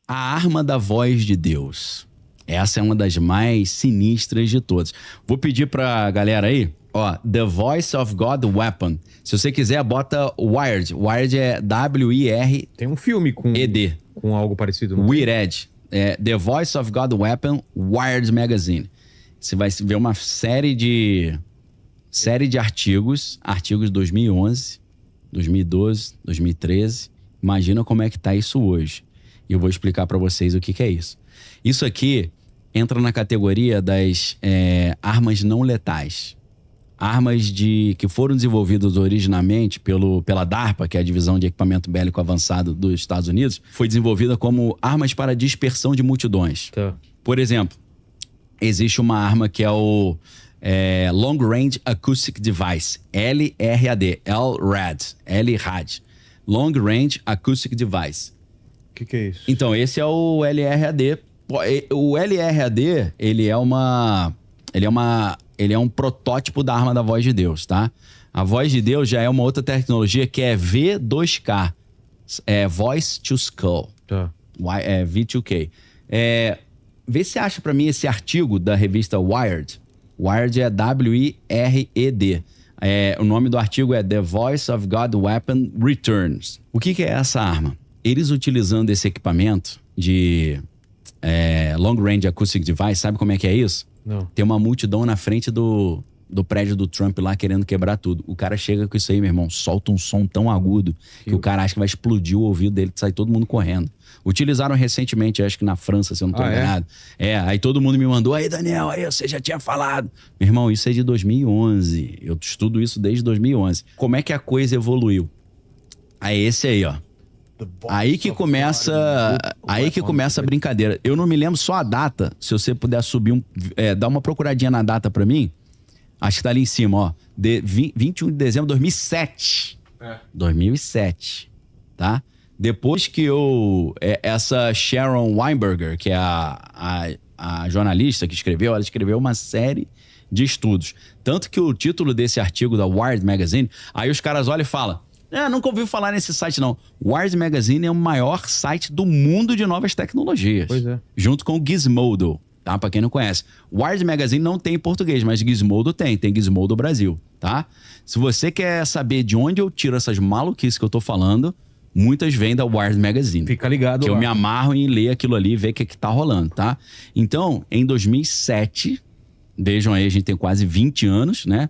A arma da voz de Deus. Essa é uma das mais sinistras de todas. Vou pedir pra galera aí, ó, The Voice of God Weapon. Se você quiser, bota Wired. Wired é W-I-R... Tem um filme com... E-D. Com algo parecido. Wired. É The Voice of God Weapon, Wired Magazine. Você vai ver uma série de artigos 2011, 2012, 2013. Imagina como é que tá isso hoje. E eu vou explicar para vocês o que é isso. Isso aqui entra na categoria das armas não letais. Armas que foram desenvolvidas originalmente pela DARPA, que é a Divisão de Equipamento Bélico Avançado dos Estados Unidos, foi desenvolvida como armas para dispersão de multidões. Tá. Por exemplo, existe uma arma que é o Long Range Acoustic Device, LRAD, LRAD. Long Range Acoustic Device. O que é isso? Então, esse é o LRAD. O LRAD, ele é um protótipo da arma da voz de Deus, tá? A voz de Deus já é uma outra tecnologia que é V2K. É Voice to Skull. Tá. V2K. Vê se acha pra mim esse artigo da revista Wired. Wired é W-I-R-E-D. O nome do artigo é The Voice of God Weapon Returns. O que é essa arma? Eles utilizando esse equipamento de Long Range Acoustic Device, sabe como é que é isso? Não. Tem uma multidão na frente do prédio do Trump lá querendo quebrar tudo. O cara chega com isso aí, meu irmão, solta um som tão agudo que o cara acha que vai explodir o ouvido dele, sai todo mundo correndo. Utilizaram recentemente, acho que na França, se eu não tô enganado. Aí todo mundo me mandou, aí Daniel, aí você já tinha falado. Meu irmão, isso é de 2011. Eu estudo isso desde 2011. Como é que a coisa evoluiu? Aí esse aí, ó. Aí que começa a brincadeira. Eu não me lembro só a data. Se você puder subir dar uma procuradinha na data pra mim. Acho que tá ali em cima, ó. 21 de dezembro de 2007. 2007, tá? Depois que essa Sharon Weinberger, que é a jornalista que escreveu, ela escreveu uma série de estudos. Tanto que o título desse artigo da Wired Magazine, aí os caras olham e falam, nunca ouvi falar nesse site, não. Wired Magazine é o maior site do mundo de novas tecnologias. Pois é. Junto com o Gizmodo, tá? Pra quem não conhece. Wired Magazine não tem em português, mas Gizmodo tem. Tem Gizmodo Brasil, tá? Se você quer saber de onde eu tiro essas maluquices que eu tô falando, muitas vêm da Wired Magazine. Fica ligado que lá. Eu me amarro em ler aquilo ali e ver o que tá rolando, tá? Então, em 2007, vejam aí, a gente tem quase 20 anos, né?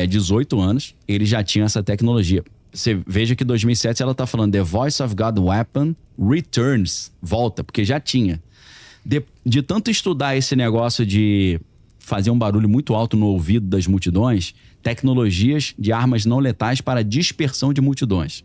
18 anos, eles já tinham essa tecnologia. Você veja que em 2007 ela tá falando The Voice of God Weapon Returns. Volta, porque já tinha. De tanto estudar esse negócio de fazer um barulho muito alto no ouvido das multidões, tecnologias de armas não letais para dispersão de multidões.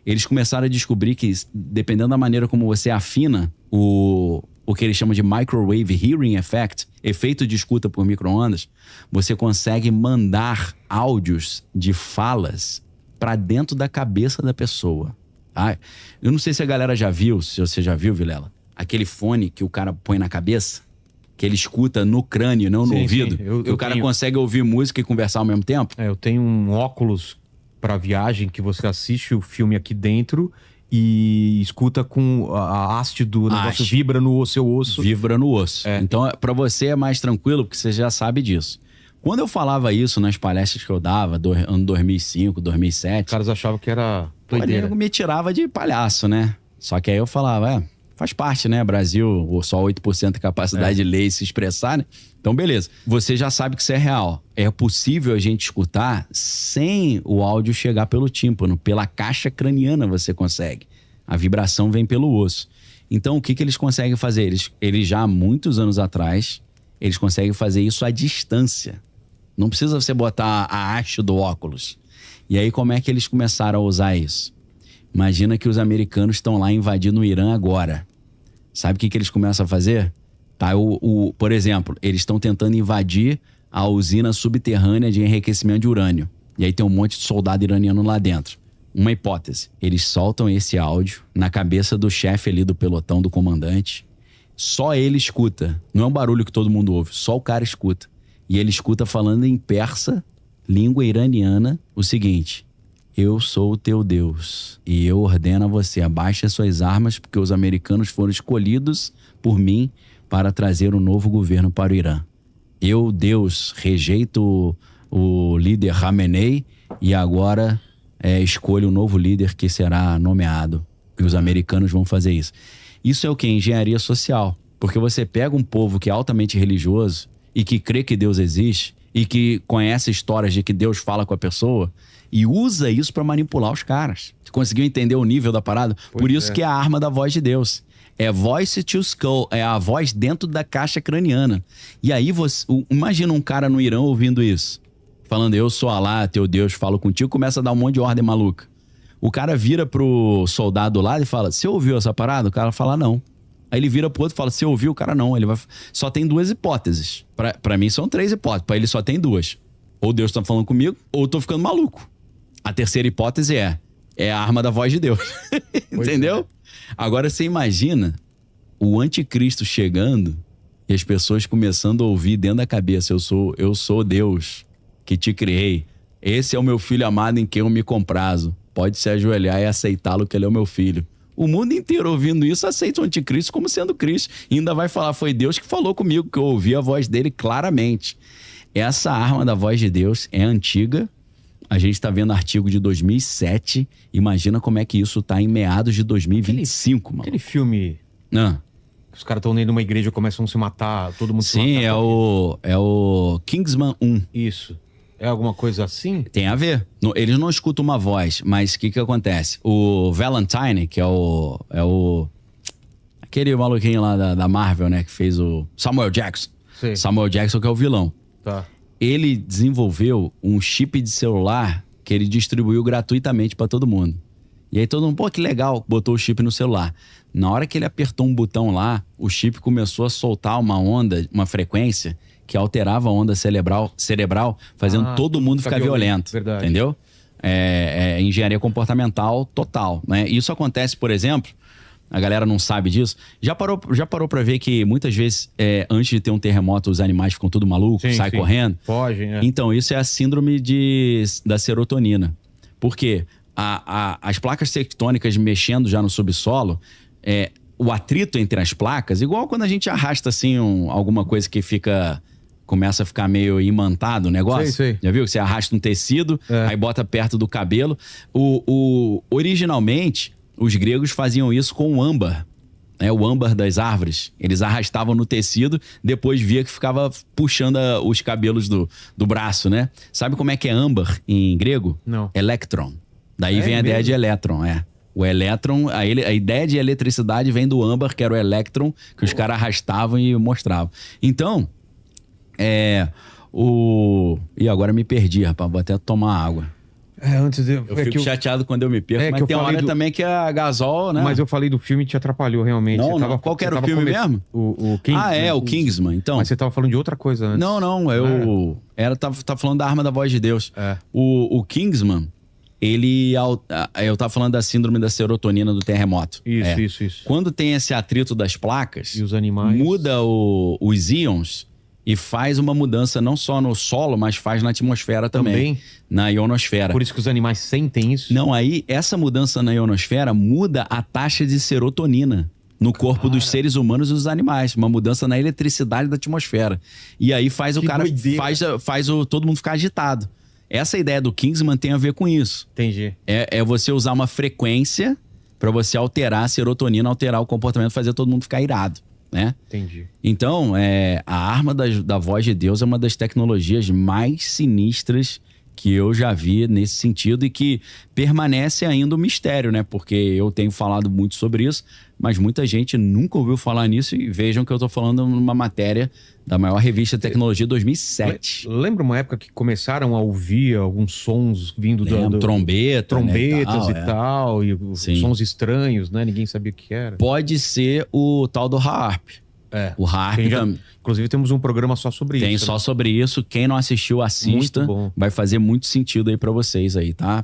Eles começaram a descobrir que, dependendo da maneira como você afina o que eles chamam de Microwave Hearing Effect, efeito de escuta por micro-ondas, você consegue mandar áudios de falas para dentro da cabeça da pessoa. Tá? Eu não sei se a galera já viu, se você já viu, Vilela, aquele fone que o cara põe na cabeça, que ele escuta no crânio, não no ouvido. Que o cara consegue ouvir música e conversar ao mesmo tempo. Eu tenho um óculos para viagem que você assiste o filme aqui dentro e escuta com a haste do negócio, vibra no seu osso. Vibra no osso. Então, para você é mais tranquilo, porque você já sabe disso. Quando eu falava isso nas palestras que eu dava, ano 2005, 2007... Os caras achavam que era doideira. O nego me tirava de palhaço, né? Só que aí eu falava, faz parte, né? Brasil, só 8% de capacidade de ler e se expressar, né? Então, beleza. Você já sabe que isso é real. É possível a gente escutar sem o áudio chegar pelo tímpano. Pela caixa craniana você consegue. A vibração vem pelo osso. Então, o que eles conseguem fazer? Eles já há muitos anos atrás, eles conseguem fazer isso à distância. Não precisa você botar a haste do óculos. E aí, como é que eles começaram a usar isso? Imagina que os americanos estão lá invadindo o Irã agora. Sabe o que eles começam a fazer? Tá, por exemplo, eles estão tentando invadir a usina subterrânea de enriquecimento de urânio. E aí tem um monte de soldado iraniano lá dentro. Uma hipótese. Eles soltam esse áudio na cabeça do chefe ali do pelotão, do comandante. Só ele escuta. Não é um barulho que todo mundo ouve. Só o cara escuta. E ele escuta falando em persa, língua iraniana, o seguinte: eu sou o teu Deus e eu ordeno a você, abaixe as suas armas, porque os americanos foram escolhidos por mim para trazer um novo governo para o Irã. Eu, Deus, rejeito o líder Khamenei e agora escolho um novo líder que será nomeado. E os americanos vão fazer isso. Isso é o que? Engenharia social. Porque você pega um povo que é altamente religioso e que crê que Deus existe e que conhece histórias de que Deus fala com a pessoa e usa isso para manipular os caras. Você conseguiu entender o nível da parada? Por isso que é a arma da voz de Deus. É voice to skull, é a voz dentro da caixa craniana. E aí você imagina um cara no Irã ouvindo isso, falando, eu sou Alá, teu Deus, falo contigo, começa a dar um monte de ordem maluca. O cara vira pro soldado lá e fala, você ouviu essa parada? O cara fala, não. Aí ele vira pro outro e fala, você ouviu? O cara não. Ele vai... Só tem 2 hipóteses. Pra mim são 3 hipóteses. Pra ele só tem 2. Ou Deus tá falando comigo, ou eu tô ficando maluco. A terceira hipótese é a arma da voz de Deus. Entendeu? Agora você imagina o anticristo chegando e as pessoas começando a ouvir dentro da cabeça, eu sou Deus que te criei. Esse é o meu filho amado em quem eu me comprazo. Pode se ajoelhar e aceitá-lo que ele é o meu filho. O mundo inteiro ouvindo isso aceita o anticristo como sendo Cristo. E ainda vai falar, foi Deus que falou comigo, que eu ouvi a voz dele claramente. Essa arma da voz de Deus é antiga. A gente está vendo artigo de 2007. Imagina como é que isso tá em meados de 2025, mano. Aquele filme... Os caras estão dentro de uma igreja e começam a se matar, todo mundo se mata. Sim, é o Kingsman 1. Isso. É alguma coisa assim? Tem a ver. Eles não escutam uma voz, mas o que acontece? O Valentine, que é o aquele maluquinho lá da Marvel, né? Que fez o Samuel Jackson. Sim. Samuel Jackson, que é o vilão. Tá. Ele desenvolveu um chip de celular que ele distribuiu gratuitamente para todo mundo. E aí todo mundo, pô, que legal, botou o chip no celular. Na hora que ele apertou um botão lá, o chip começou a soltar uma onda, uma frequência que alterava a onda cerebral fazendo todo mundo ficar violento. Verdade. Entendeu? É engenharia comportamental total, né? Isso acontece, por exemplo, a galera não sabe disso. Já parou pra ver que muitas vezes, antes de ter um terremoto, os animais ficam tudo malucos, saem correndo? Fogem, Então, isso é a síndrome da serotonina. Por quê? As placas tectônicas mexendo já no subsolo, o atrito entre as placas, igual quando a gente arrasta assim alguma coisa que começa a ficar meio imantado o negócio. Sei. Já viu? Que você arrasta um tecido, aí bota perto do cabelo. Originalmente, os gregos faziam isso com o âmbar. O âmbar das árvores. Eles arrastavam no tecido, depois via que ficava puxando os cabelos do braço, né? Sabe como é que é âmbar em grego? Não. Elétron. Daí vem a ideia de elétron, O elétron, a ideia de eletricidade vem do âmbar, que era o elétron, que os caras arrastavam e mostravam. Então, E agora me perdi, rapaz, vou até tomar água. Eu fico chateado quando eu me perco, mas tem uma hora também que a Gasol, né? Mas eu falei do filme e te atrapalhou realmente. Não, qual que era o filme mesmo? O Kingsman. O Kingsman, então. Mas você tava falando de outra coisa antes. Não, eu tava falando da arma da voz de Deus. O Kingsman, eu tava falando da síndrome da serotonina do terremoto. Isso. Quando tem esse atrito das placas, e os animais, muda os íons e faz uma mudança não só no solo, mas faz na atmosfera também. Na ionosfera. Por isso que os animais sentem isso? Não, aí essa mudança na ionosfera muda a taxa de serotonina no corpo dos seres humanos e dos animais. Uma mudança na eletricidade da atmosfera. E aí faz o cara... Faz todo mundo ficar agitado. Essa ideia do Kingsman tem a ver com isso. Entendi. É você usar uma frequência para você alterar a serotonina, alterar o comportamento, fazer todo mundo ficar irado, né? Entendi. Então, a arma da voz de Deus é uma das tecnologias mais sinistras que eu já vi nesse sentido e que permanece ainda um mistério, né? Porque eu tenho falado muito sobre isso, mas muita gente nunca ouviu falar nisso e vejam que eu tô falando numa matéria da maior revista de tecnologia 2007. Lembra uma época que começaram a ouvir alguns sons vindo trombetas, né, e tal, e sons estranhos, né? Ninguém sabia o que era. Pode ser o tal do HAARP. O HAARP. Inclusive temos um programa só sobre isso. Tem só sobre isso. Quem não assistiu, assista. Vai fazer muito sentido aí pra vocês aí, tá?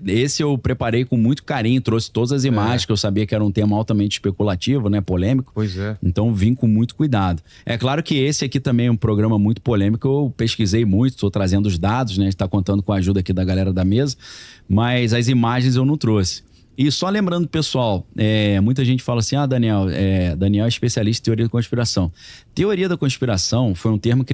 Esse eu preparei com muito carinho, trouxe todas as imagens, que eu sabia que era um tema altamente especulativo, né? Polêmico. Pois é. Então vim com muito cuidado. É claro que esse aqui também é um programa muito polêmico. Eu pesquisei muito, estou trazendo os dados, né? A gente tá contando com a ajuda aqui da galera da mesa. Mas as imagens eu não trouxe. E só lembrando, pessoal, muita gente fala assim, Daniel é especialista em teoria da conspiração. Teoria da conspiração foi um termo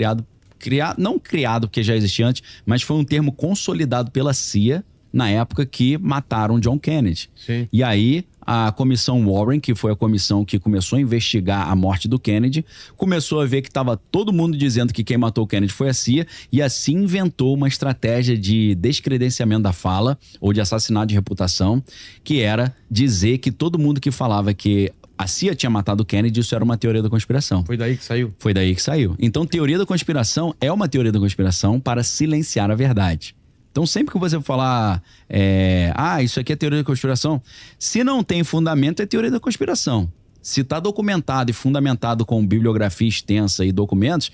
não criado porque já existia antes, mas foi um termo consolidado pela CIA na época que mataram John Kennedy. Sim. E aí a comissão Warren, que foi a comissão que começou a investigar a morte do Kennedy, começou a ver que estava todo mundo dizendo que quem matou o Kennedy foi a CIA, e assim inventou uma estratégia de descredenciamento da fala, ou de assassinato de reputação, que era dizer que todo mundo que falava que a CIA tinha matado o Kennedy, isso era uma teoria da conspiração. Foi daí que saiu? Foi daí que saiu. Então, teoria da conspiração é uma teoria da conspiração para silenciar a verdade. Então, sempre que você falar, isso aqui é teoria da conspiração, se não tem fundamento, é teoria da conspiração. Se está documentado e fundamentado com bibliografia extensa e documentos,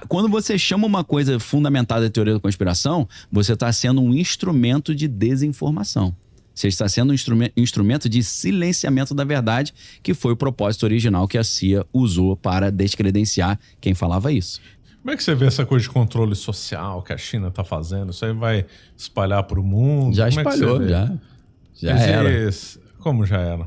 quando você chama uma coisa fundamentada de teoria da conspiração, você está sendo um instrumento de desinformação. Você está sendo um instrumento de silenciamento da verdade, que foi o propósito original que a CIA usou para descredenciar quem falava isso. Como é que você vê essa coisa de controle social que a China está fazendo? Isso aí vai espalhar para o mundo? Já espalhou, já era. Como já era?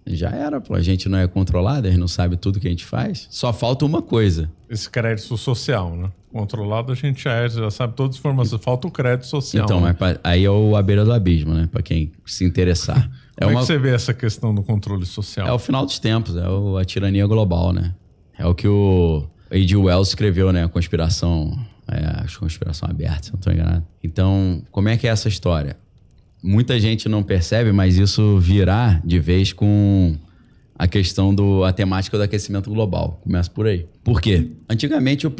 Já era, pô. A gente não é controlado, a gente não sabe tudo que a gente faz. Só falta uma coisa. Esse crédito social, né? Controlado a gente já sabe todas as informações. Falta o crédito social. Então, né? mas aí é a beira do abismo, né? Para quem se interessar. Como é que você vê essa questão do controle social? É o final dos tempos, a tirania global, né? É o que o A.G. Wells escreveu, né? A conspiração, acho que conspiração aberta, se não estou enganado. Então, como é que é essa história? Muita gente não percebe, mas isso virá de vez com a questão a temática do aquecimento global. Começa por aí. Por quê? Antigamente o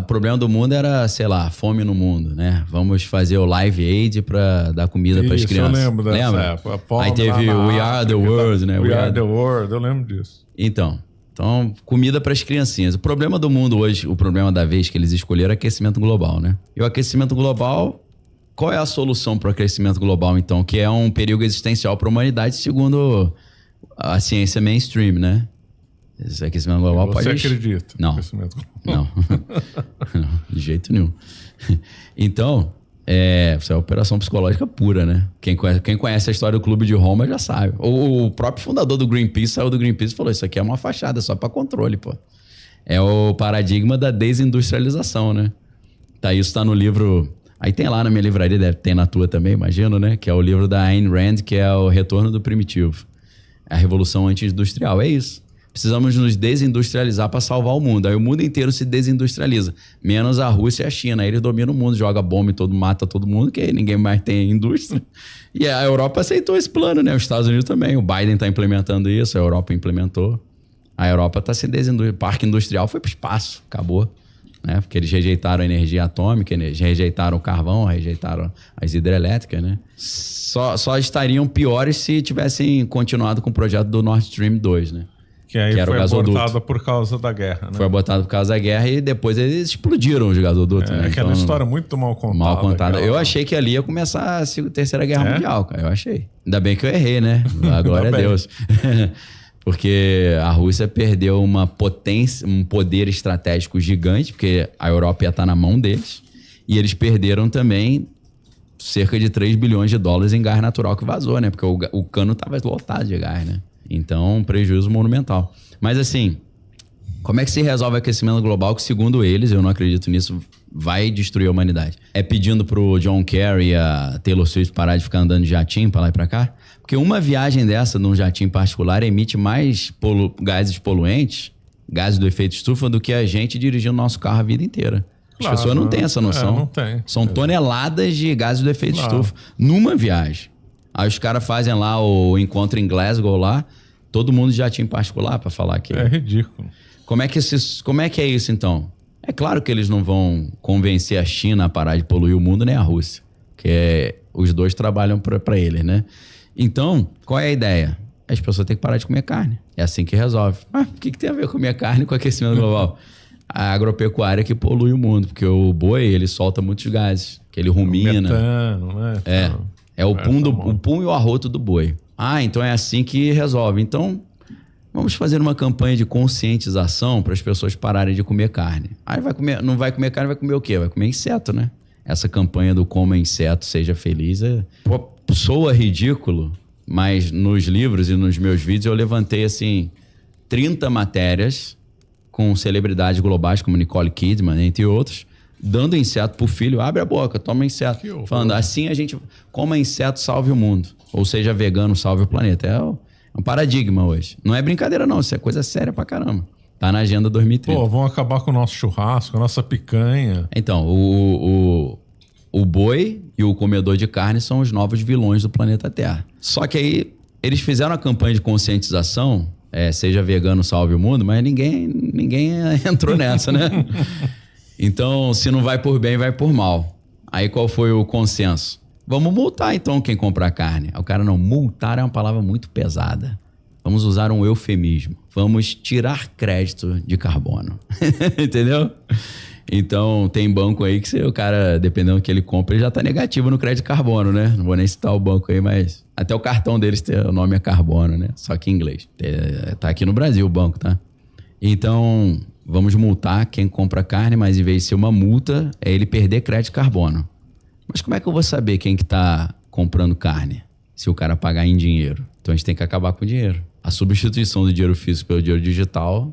problema do mundo era, sei lá, fome no mundo, né? Vamos fazer o Live Aid para dar comida para as crianças. Eu lembro dessa época. Aí teve We Are the World, né? We Are the World, eu lembro disso. Então, comida para as criancinhas. O problema do mundo hoje, o problema da vez que eles escolheram é aquecimento global, né? E o aquecimento global, qual é a solução para o aquecimento global, então? Que é um perigo existencial para a humanidade, segundo a ciência mainstream, né? Esse aquecimento global Você acredita? Não. Não. Não, de jeito nenhum. Então, isso é operação psicológica pura, né? Quem conhece a história do Clube de Roma já sabe. O próprio fundador do Greenpeace saiu do Greenpeace e falou: isso aqui é uma fachada, só para controle, pô. É o paradigma da desindustrialização, né? Isso tá no livro. Aí tem lá na minha livraria, deve ter na tua também, imagino, né? Que é o livro da Ayn Rand, que é o Retorno do Primitivo. A Revolução Anti-Industrial. É isso. Precisamos nos desindustrializar para salvar o mundo. Aí o mundo inteiro se desindustrializa. Menos a Rússia e a China. Aí eles dominam o mundo, joga bomba e mata todo mundo, que aí ninguém mais tem indústria. E a Europa aceitou esse plano, né? Os Estados Unidos também. O Biden está implementando isso, a Europa implementou. A Europa está se desindustrializando. O parque industrial foi para o espaço. Acabou. Né? Porque eles rejeitaram a energia atômica, eles rejeitaram o carvão, rejeitaram as hidrelétricas, né? Só estariam piores se tivessem continuado com o projeto do Nord Stream 2, né? Que aí foi abortada por causa da guerra, né? Foi abortada por causa da guerra e depois eles explodiram os gasodutos, né? Aquela história muito mal contada. Mal contada. Eu achei que ali ia começar a Terceira Guerra Mundial, cara. Eu achei. Ainda bem que eu errei, né? Glória a Deus. Porque a Rússia perdeu uma potência, um poder estratégico gigante, porque a Europa ia estar na mão deles. E eles perderam também cerca de 3 bilhões de dólares em gás natural que vazou, né? Porque o cano estava lotado de gás, né? Então, um prejuízo monumental. Mas assim, como é que se resolve o aquecimento global que, segundo eles, eu não acredito nisso, vai destruir a humanidade? É pedindo pro John Kerry e a Taylor Swift parar de ficar andando de jatinho para lá e para cá? Porque uma viagem dessa, num jatinho particular, emite mais gases poluentes, gases do efeito estufa, do que a gente dirigindo nosso carro a vida inteira. As pessoas não têm essa noção. Não tem. São toneladas de gases do efeito estufa numa viagem. Aí os caras fazem lá o encontro em Glasgow lá, todo mundo já tinha em particular para falar aqui. É ridículo. Como é que é isso então? É claro que eles não vão convencer a China a parar de poluir o mundo, nem a Rússia. Os dois trabalham para eles, né? Então, qual é a ideia? as pessoas têm que parar de comer carne. É assim que resolve. Mas o que tem a ver comer carne com aquecimento global? A agropecuária que polui o mundo, porque o boi, ele solta muitos gases, que ele rumina. Metano, né? É o pum e o arroto do boi. Então é assim que resolve. Então, vamos fazer uma campanha de conscientização para as pessoas pararem de comer carne. Aí não vai comer carne, vai comer o quê? Vai comer inseto, né? Essa campanha do coma inseto, seja feliz, soa ridículo, mas nos livros e nos meus vídeos eu levantei, assim, 30 matérias com celebridades globais como Nicole Kidman, entre outros, dando inseto pro filho, abre a boca, toma inseto. Falando, assim a gente coma inseto, salve o mundo. Ou seja, vegano, salve o planeta. É um paradigma hoje. Não é brincadeira não, isso é coisa séria pra caramba. Tá na agenda 2030. Pô, vão acabar com o nosso churrasco, a nossa picanha. Então, o boi e o comedor de carne são os novos vilões do planeta Terra. Só que aí eles fizeram a campanha de conscientização, seja vegano, salve o mundo, mas ninguém entrou nessa, né? Então, se não vai por bem, vai por mal. Aí qual foi o consenso? Vamos multar então quem comprar carne. O cara, não, multar é uma palavra muito pesada. Vamos usar um eufemismo. Vamos tirar crédito de carbono. Entendeu? Então, tem banco aí que o cara, dependendo do que ele compra, ele já tá negativo no crédito de carbono, né? Não vou nem citar o banco aí, mas até o cartão deles, o nome é carbono, né? Só que em inglês. Tá aqui no Brasil o banco, tá? Então, vamos multar quem compra carne, mas em vez de ser uma multa, é ele perder crédito de carbono. Mas como é que eu vou saber quem que tá comprando carne? Se o cara pagar em dinheiro. Então, a gente tem que acabar com o dinheiro. A substituição do dinheiro físico pelo dinheiro digital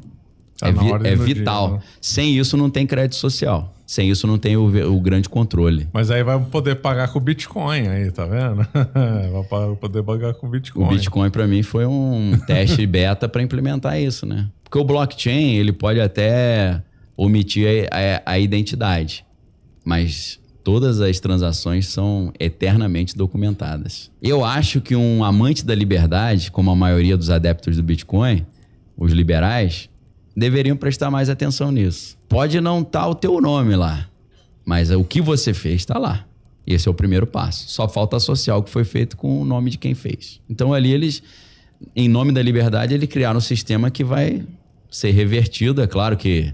é vital. Dia, né? Sem isso não tem crédito social. Sem isso não tem o grande controle. Mas aí vai poder pagar com o Bitcoin aí, tá vendo? Vai poder pagar com o Bitcoin. O Bitcoin para mim foi um teste beta para implementar isso, né? Porque o blockchain, ele pode até omitir a identidade, mas todas as transações são eternamente documentadas. Eu acho que um amante da liberdade, como a maioria dos adeptos do Bitcoin, os liberais, deveriam prestar mais atenção nisso. Pode não estar o teu nome lá, mas o que você fez está lá. Esse é o primeiro passo. Só falta associar o que foi feito com o nome de quem fez. Então ali eles, em nome da liberdade, eles criaram um sistema que vai ser revertido. É claro que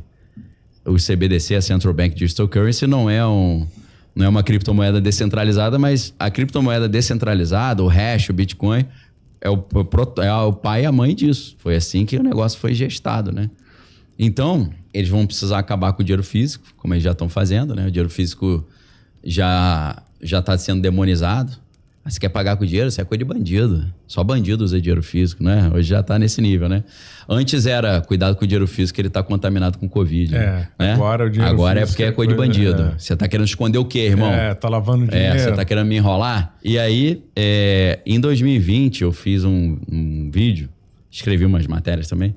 o CBDC, a Central Bank Digital Currency, não é uma criptomoeda descentralizada, mas a criptomoeda descentralizada, o hash, o Bitcoin, é o pai e a mãe disso. Foi assim que o negócio foi gestado, né? Então, eles vão precisar acabar com o dinheiro físico, como eles já estão fazendo, né? O dinheiro físico já está sendo demonizado. Mas você quer pagar com dinheiro? Isso é coisa de bandido. Só bandido usa dinheiro físico, né? Hoje já está nesse nível, né? Antes era cuidado com o dinheiro físico, que ele está contaminado com Covid. Né? Agora o dinheiro agora físico é porque é coisa de bandido. Você está querendo esconder o quê, irmão? Tá lavando dinheiro. Você está querendo me enrolar? E aí, em 2020, eu fiz um vídeo, escrevi umas matérias também,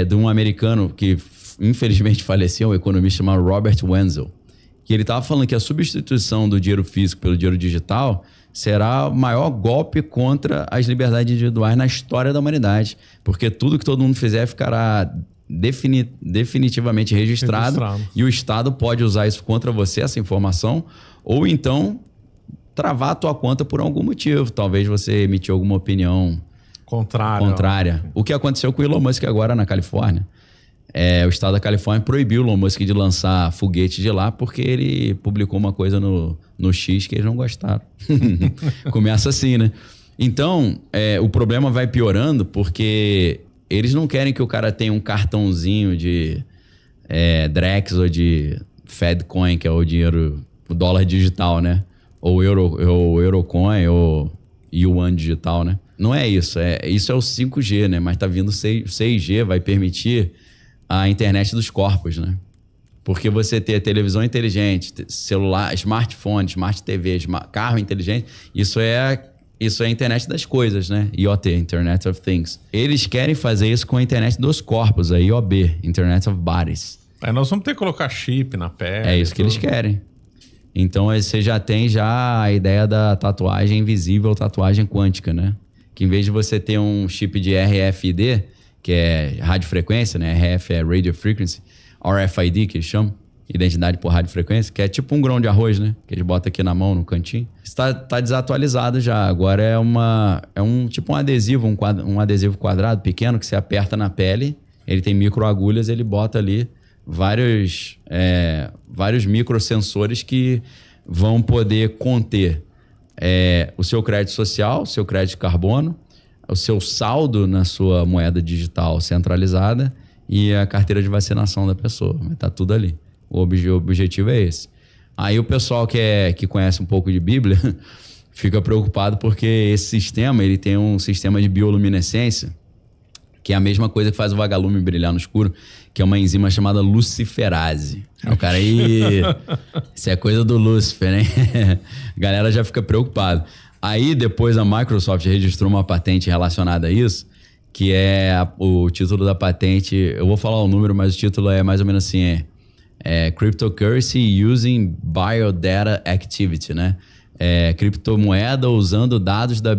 de um americano que infelizmente faleceu, um economista chamado Robert Wenzel, que ele estava falando que a substituição do dinheiro físico pelo dinheiro digital será o maior golpe contra as liberdades individuais na história da humanidade, porque tudo que todo mundo fizer ficará definitivamente registrado e o Estado pode usar isso contra você, essa informação, ou então travar a tua conta por algum motivo. Talvez você emitiu alguma opinião contrária. O que aconteceu com o Elon Musk agora na Califórnia. O estado da Califórnia proibiu o Elon Musk de lançar foguete de lá porque ele publicou uma coisa no X que eles não gostaram. Começa assim, né? Então, o problema vai piorando porque eles não querem que o cara tenha um cartãozinho de Drex ou de Fedcoin, que é o dinheiro, o dólar digital, né? Ou Eurocoin ou Yuan digital, né? Não é isso. Isso é o 5G, né? Mas tá vindo 6G, vai permitir a internet dos corpos, né? Porque você ter televisão inteligente, celular, smartphone, smart TV, carro inteligente, isso é a internet das coisas, né? IoT, Internet of Things. Eles querem fazer isso com a internet dos corpos, a IoB, Internet of Bodies. Nós vamos ter que colocar chip na pele. É isso que eles querem. Então você já tem a ideia da tatuagem invisível, tatuagem quântica, né? Que em vez de você ter um chip de RFID, que é radiofrequência, né? RF é Radio Frequency, RFID que eles chamam, Identidade por radiofrequência, que é tipo um grão de arroz, né? Que eles botam aqui na mão, no cantinho. Tá desatualizado já. Agora é um tipo um adesivo, um adesivo quadrado pequeno que você aperta na pele. Ele tem microagulhas, ele bota ali vários microsensores que vão poder conter o seu crédito social, o seu crédito de carbono, o seu saldo na sua moeda digital centralizada e a carteira de vacinação da pessoa. Vai estar tudo ali. O objetivo é esse. Aí o pessoal que conhece um pouco de Bíblia fica preocupado porque esse sistema, ele tem um sistema de bioluminescência, que é a mesma coisa que faz o vagalume brilhar no escuro, que é uma enzima chamada luciferase. O cara aí... Isso é coisa do Lúcifer, né? A galera já fica preocupada. Aí depois a Microsoft registrou uma patente relacionada a isso, que é o título da patente... Eu vou falar o número, mas o título é mais ou menos assim, Cryptocurrency Using Biodata Activity, né? Criptomoeda usando dados da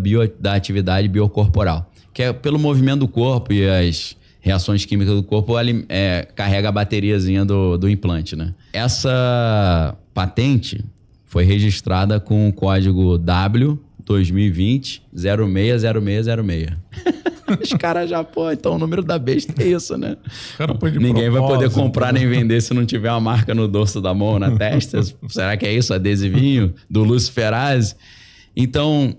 atividade biocorporal, que é pelo movimento do corpo e as reações químicas do corpo, carrega a bateriazinha do implante, né? Essa patente foi registrada com o código W2020-060606. Os caras já, então o número da besta é isso, né? Ninguém vai poder comprar nem vender se não tiver uma marca no dorso da mão, na testa. Será que é isso? Adesivinho do luciferase? Então,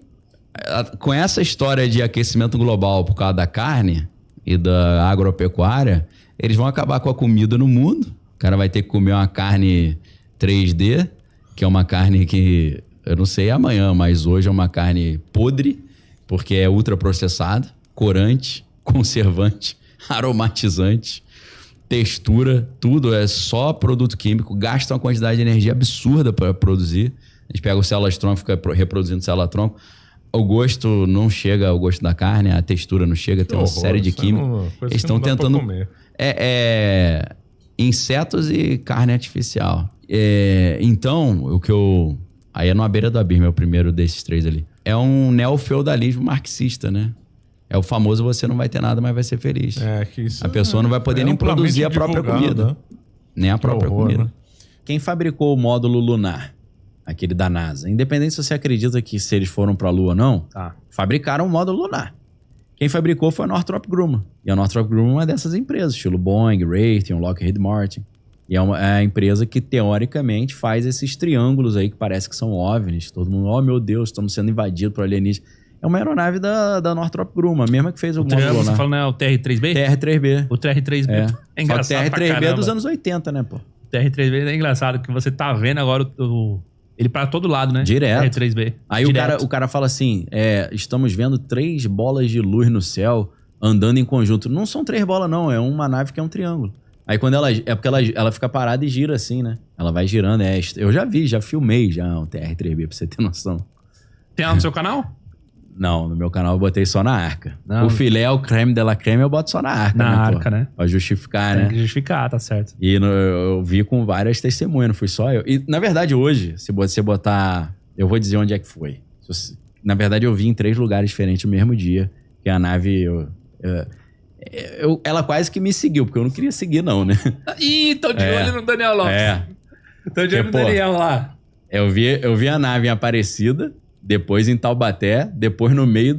com essa história de aquecimento global por causa da carne e da agropecuária, eles vão acabar com a comida no mundo. O cara vai ter que comer uma carne 3D, que é uma carne que, eu não sei amanhã, mas hoje é uma carne podre, porque é ultraprocessada. Corante, conservante, aromatizante, textura, tudo é só produto químico, gasta uma quantidade de energia absurda para produzir. A gente pega o células-tronco, fica reproduzindo célula-tronco. O gosto não chega ao gosto da carne, a textura não chega, tem uma série de químicos. Eles estão tentando... insetos e carne artificial. Então, o que eu... Aí é no À Beira do Abismo, é o primeiro desses três ali. É um neofeudalismo marxista, né? É o famoso você não vai ter nada, mas vai ser feliz. Que isso a pessoa não vai poder nem produzir a própria comida. Né? Nem a própria comida. Né? Quem fabricou o módulo lunar? Aquele da NASA. Independente se você acredita que se eles foram para a Lua ou não, fabricaram o módulo lunar. Quem fabricou foi a Northrop Grumman. E a Northrop Grumman é uma dessas empresas, estilo Boeing, Raytheon, Lockheed Martin. E é a empresa que, teoricamente, faz esses triângulos aí que parece que são OVNIs. Todo mundo, oh meu Deus, estamos sendo invadidos por alienígenas. É uma aeronave da Northrop Grumman, mesma que fez o módulo lunar. Você falando o TR-3B? TR-3B. O TR-3B é engraçado. Só que o TR-3B é dos anos 80, né, pô? O TR-3B é engraçado, que você tá vendo agora ele para todo lado, né? Direto. TR-3B. Aí o cara fala assim, estamos vendo 3 bolas de luz no céu andando em conjunto. Não são 3 bolas, não. É uma nave que é um triângulo. Aí quando porque ela fica parada e gira assim, né? Ela vai girando. Eu já filmei um TR-3B, pra você ter noção. Tem lá no seu canal? Não, no meu canal eu botei só na Arca. Não. O filé, o creme de la creme, eu boto só na Arca. Na Arca, né? Pra justificar, né? Tem que justificar, tá certo. E eu vi com várias testemunhas, não fui só eu. E, na verdade, hoje, se você botar... Eu vou dizer onde é que foi. Na verdade, eu vi em 3 lugares diferentes no mesmo dia. Que a nave... ela quase que me seguiu, porque eu não queria seguir, não, né? Ih, tô de olho no Daniel Lopes. Tô de olho no Daniel lá. Eu vi a nave em Aparecida... Depois em Taubaté, depois no meio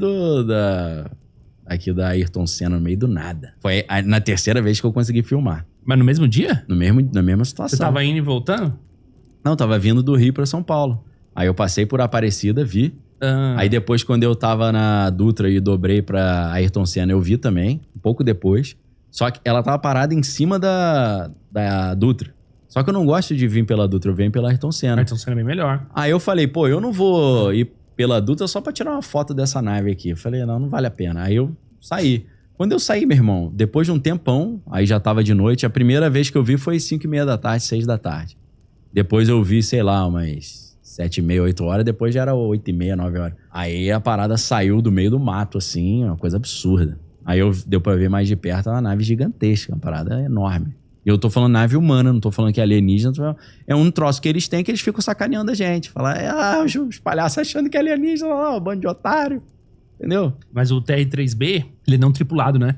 aqui da Ayrton Senna, no meio do nada. Foi na 3ª vez que eu consegui filmar. Mas no mesmo dia? Na mesma situação. Você tava indo e voltando? Não, tava vindo do Rio pra São Paulo. Aí eu passei por Aparecida, vi. Aí depois, quando eu tava na Dutra e dobrei pra Ayrton Senna, eu vi também, um pouco depois. Só que ela tava parada em cima da Dutra. Só que eu não gosto de vir pela Dutra, eu venho pela Ayrton Senna. Ayrton Senna é bem melhor. Aí eu falei, eu não vou ir pela Dutra só pra tirar uma foto dessa nave aqui. Eu falei, não vale a pena. Aí eu saí. Quando eu saí, meu irmão, depois de um tempão, aí já tava de noite, a primeira vez que eu vi foi 5h30 da tarde, 6 da tarde. Depois eu vi, sei lá, umas 7h30, 8 horas, depois já era 8h30, 9 horas. Aí a parada saiu do meio do mato, assim, uma coisa absurda. Aí deu pra ver mais de perto, uma nave gigantesca, uma parada enorme. E eu tô falando nave humana, não tô falando que é alienígena. É um troço que eles têm que eles ficam sacaneando a gente. Falar, os palhaços achando que é alienígena, lá, o bando de otário. Entendeu? Mas o TR-3B, ele é não tripulado, né?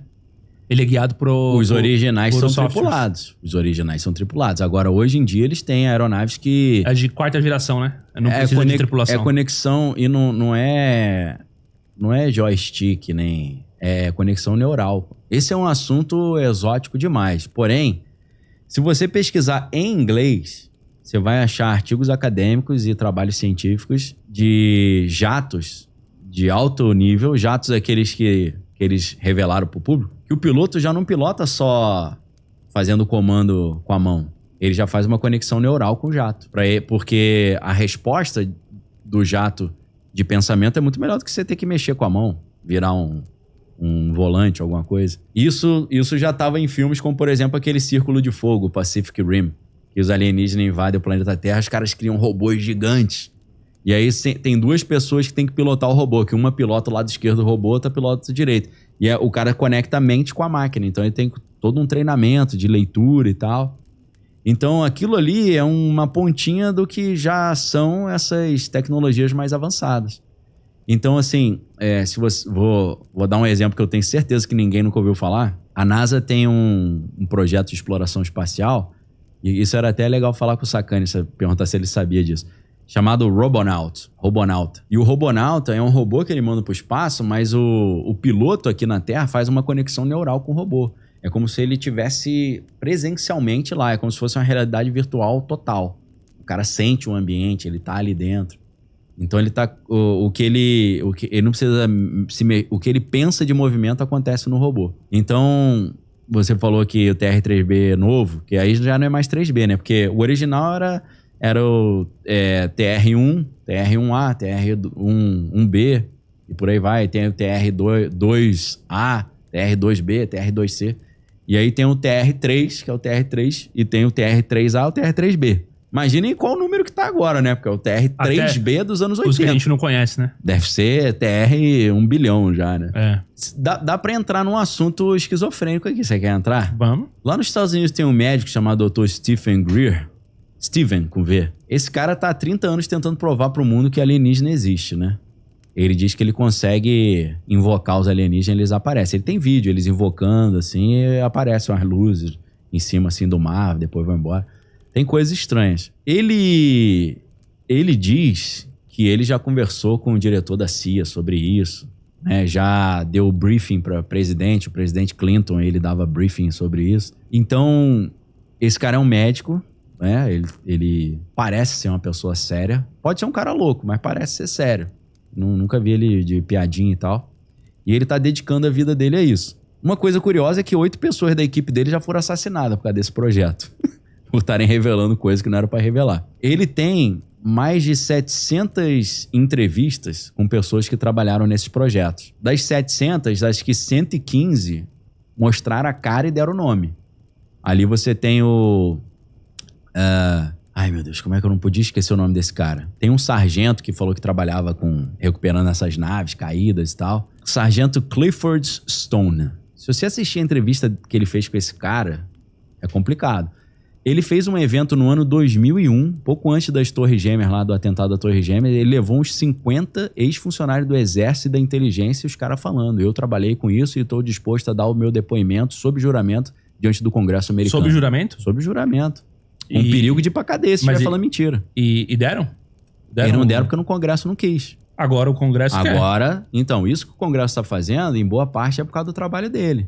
Ele é guiado Os originais por são softwares. tripulados. Os originais são tripulados. Agora, hoje em dia, eles têm aeronaves que... É de 4ª geração, né? Não precisa de tripulação. É conexão e não é joystick, nem... É conexão neural. Esse é um assunto exótico demais. Porém, se você pesquisar em inglês, você vai achar artigos acadêmicos e trabalhos científicos de jatos de alto nível, jatos aqueles que eles revelaram para o público, que o piloto já não pilota só fazendo o comando com a mão. Ele já faz uma conexão neural com o jato. Porque a resposta do jato de pensamento é muito melhor do que você ter que mexer com a mão, virar um volante, alguma coisa. Isso já estava em filmes como, por exemplo, aquele Círculo de Fogo, Pacific Rim, que os alienígenas invadem o planeta Terra, os caras criam robôs gigantes. E aí tem duas pessoas que tem que pilotar o robô, que uma pilota o lado esquerdo do robô, outra pilota o direito. E o cara conecta a mente com a máquina, então ele tem todo um treinamento de leitura e tal. Então aquilo ali é uma pontinha do que já são essas tecnologias mais avançadas. Então, assim, se você, vou dar um exemplo que eu tenho certeza que ninguém nunca ouviu falar. A NASA tem um projeto de exploração espacial, e isso era até legal falar com o Sacani, perguntar se ele sabia disso, chamado Robonauta. E o Robonauta é um robô que ele manda para o espaço, mas o piloto aqui na Terra faz uma conexão neural com o robô. É como se ele estivesse presencialmente lá, é como se fosse uma realidade virtual total. O cara sente o ambiente, ele tá ali dentro. Então ele tá. O que ele não precisa o que ele pensa de movimento acontece no robô. Então, você falou que o TR-3B novo, que aí já não é mais 3B, né? Porque o original era o TR-1, TR-1A, TR-1B e por aí vai. Tem o TR-2A, TR-2B, TR-2C. E aí tem o TR-3, que é o TR-3, e tem o TR-3A e o TR-3B. Imaginem qual o número que tá agora, né? Porque é o TR-3B dos anos 80. Os que a gente não conhece, né? Deve ser TR 1 bilhão já, né? É. Dá pra entrar num assunto esquizofrênico aqui. Você quer entrar? Vamos. Lá nos Estados Unidos tem um médico chamado Dr. Stephen Greer. Steven, com V. Esse cara tá há 30 anos tentando provar pro mundo que alienígena existe, né? Ele diz que ele consegue invocar os alienígenas e eles aparecem. Ele tem vídeo, eles invocando, assim, e aparecem umas luzes em cima, assim, do mar, depois vão embora. Tem coisas estranhas. Ele diz que ele já conversou com o diretor da CIA sobre isso, né? Já deu briefing para o presidente Clinton, ele dava briefing sobre isso. Então, esse cara é um médico, né? Ele parece ser uma pessoa séria. Pode ser um cara louco, mas parece ser sério. Nunca vi ele de piadinha e tal. E ele tá dedicando a vida dele a isso. Uma coisa curiosa é que 8 pessoas da equipe dele já foram assassinadas por causa desse projeto. Por estarem revelando coisas que não era para revelar. Ele tem mais de 700 entrevistas com pessoas que trabalharam nesses projetos. Das 700, acho que 115 mostraram a cara e deram o nome. Ali você tem o... ai, meu Deus, como é que eu não podia esquecer o nome desse cara? Tem um sargento que falou que trabalhava recuperando essas naves caídas e tal. Sargento Clifford Stone. Se você assistir a entrevista que ele fez com esse cara, é complicado. Ele fez um evento no ano 2001, pouco antes das Torres Gêmeas, lá do atentado da Torres Gêmeas. Ele levou uns 50 ex-funcionários do Exército e da Inteligência e os caras falando: eu trabalhei com isso e estou disposto a dar o meu depoimento sob juramento diante do Congresso americano. Sob juramento? Sob juramento. Um perigo de ir pra cadeia se estiver falando mentira. E deram? Eles não deram porque no Congresso não quis. Agora o Congresso quer. Agora, então, isso que o Congresso está fazendo, em boa parte, é por causa do trabalho dele.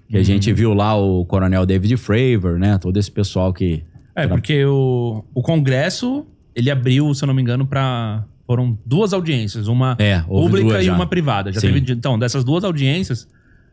Que a gente viu lá o Coronel David Fravor, né? Todo esse pessoal que... porque o Congresso, ele abriu, se eu não me engano, foram 2 audiências. Uma pública e uma privada. Já teve, então, dessas 2 audiências,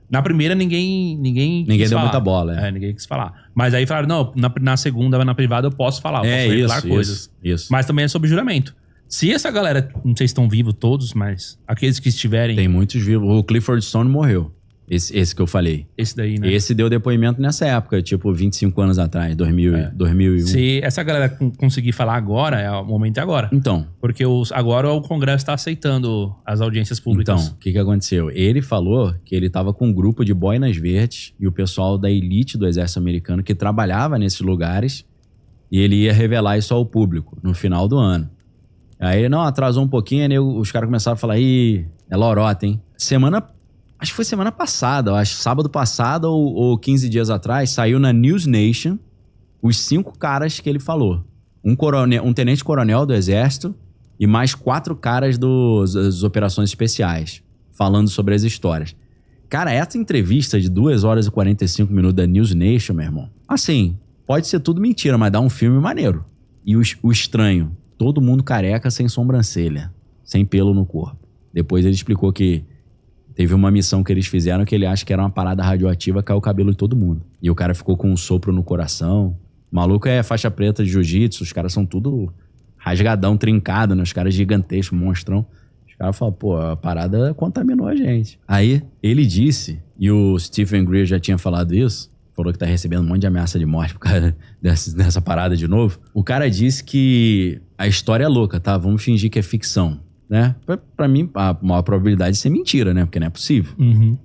na primeira ninguém quis deu falar. muita bola. Ninguém quis falar. Mas aí falaram, não, na segunda, na privada, eu posso falar. Eu posso revelar coisas. Isso. Mas também é sob juramento. Se essa galera, não sei se estão vivos todos, mas aqueles que estiverem... Tem muitos vivos. O Clifford Stone morreu. Esse que eu falei. Esse daí, né? Esse deu depoimento nessa época, tipo 25 anos atrás, 2001. Se essa galera conseguir falar agora, o momento é agora. Então. Porque agora o Congresso está aceitando as audiências públicas. Então, o que aconteceu? Ele falou que ele estava com um grupo de boinas verdes e o pessoal da elite do Exército Americano que trabalhava nesses lugares e ele ia revelar isso ao público no final do ano. Aí, atrasou um pouquinho, aí os caras começaram a falar, é lorota, hein? Acho que foi semana passada, eu acho, sábado passado ou 15 dias atrás, saiu na News Nation os 5 caras que ele falou. Um tenente-coronel do Exército e mais 4 caras das operações especiais, falando sobre as histórias. Cara, essa entrevista de 2 horas e 45 minutos da News Nation, meu irmão, assim, pode ser tudo mentira, mas dá um filme maneiro. E o estranho, todo mundo careca, sem sobrancelha, sem pelo no corpo. Depois ele explicou que teve uma missão que eles fizeram que ele acha que era uma parada radioativa, caiu o cabelo de todo mundo. E o cara ficou com um sopro no coração. O maluco é faixa preta de jiu-jitsu, os caras são tudo rasgadão, trincado, né? Os caras gigantescos, monstrão. Os caras falam, pô, a parada contaminou a gente. Aí, ele disse, e o Stephen Greer já tinha falado isso, falou que tá recebendo um monte de ameaça de morte por causa dessa parada de novo. O cara disse que a história é louca, tá? Vamos fingir que é ficção, né? Pra mim, a maior probabilidade de ser mentira, né? Porque não é possível.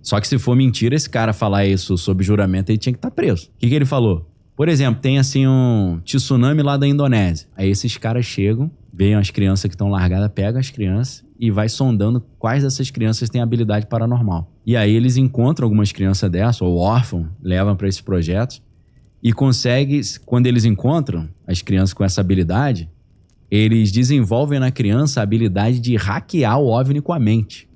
Só que se for mentira, esse cara falar isso sob juramento, ele tinha que estar preso. O que ele falou? Por exemplo, tem assim um tsunami lá da Indonésia. Aí esses caras chegam, veem as crianças que estão largadas, pegam as crianças e vai sondando quais dessas crianças têm habilidade paranormal. E aí eles encontram algumas crianças dessas, ou órfãos, levam para esses projetos e conseguem, quando eles encontram as crianças com essa habilidade, eles desenvolvem na criança a habilidade de hackear o OVNI com a mente.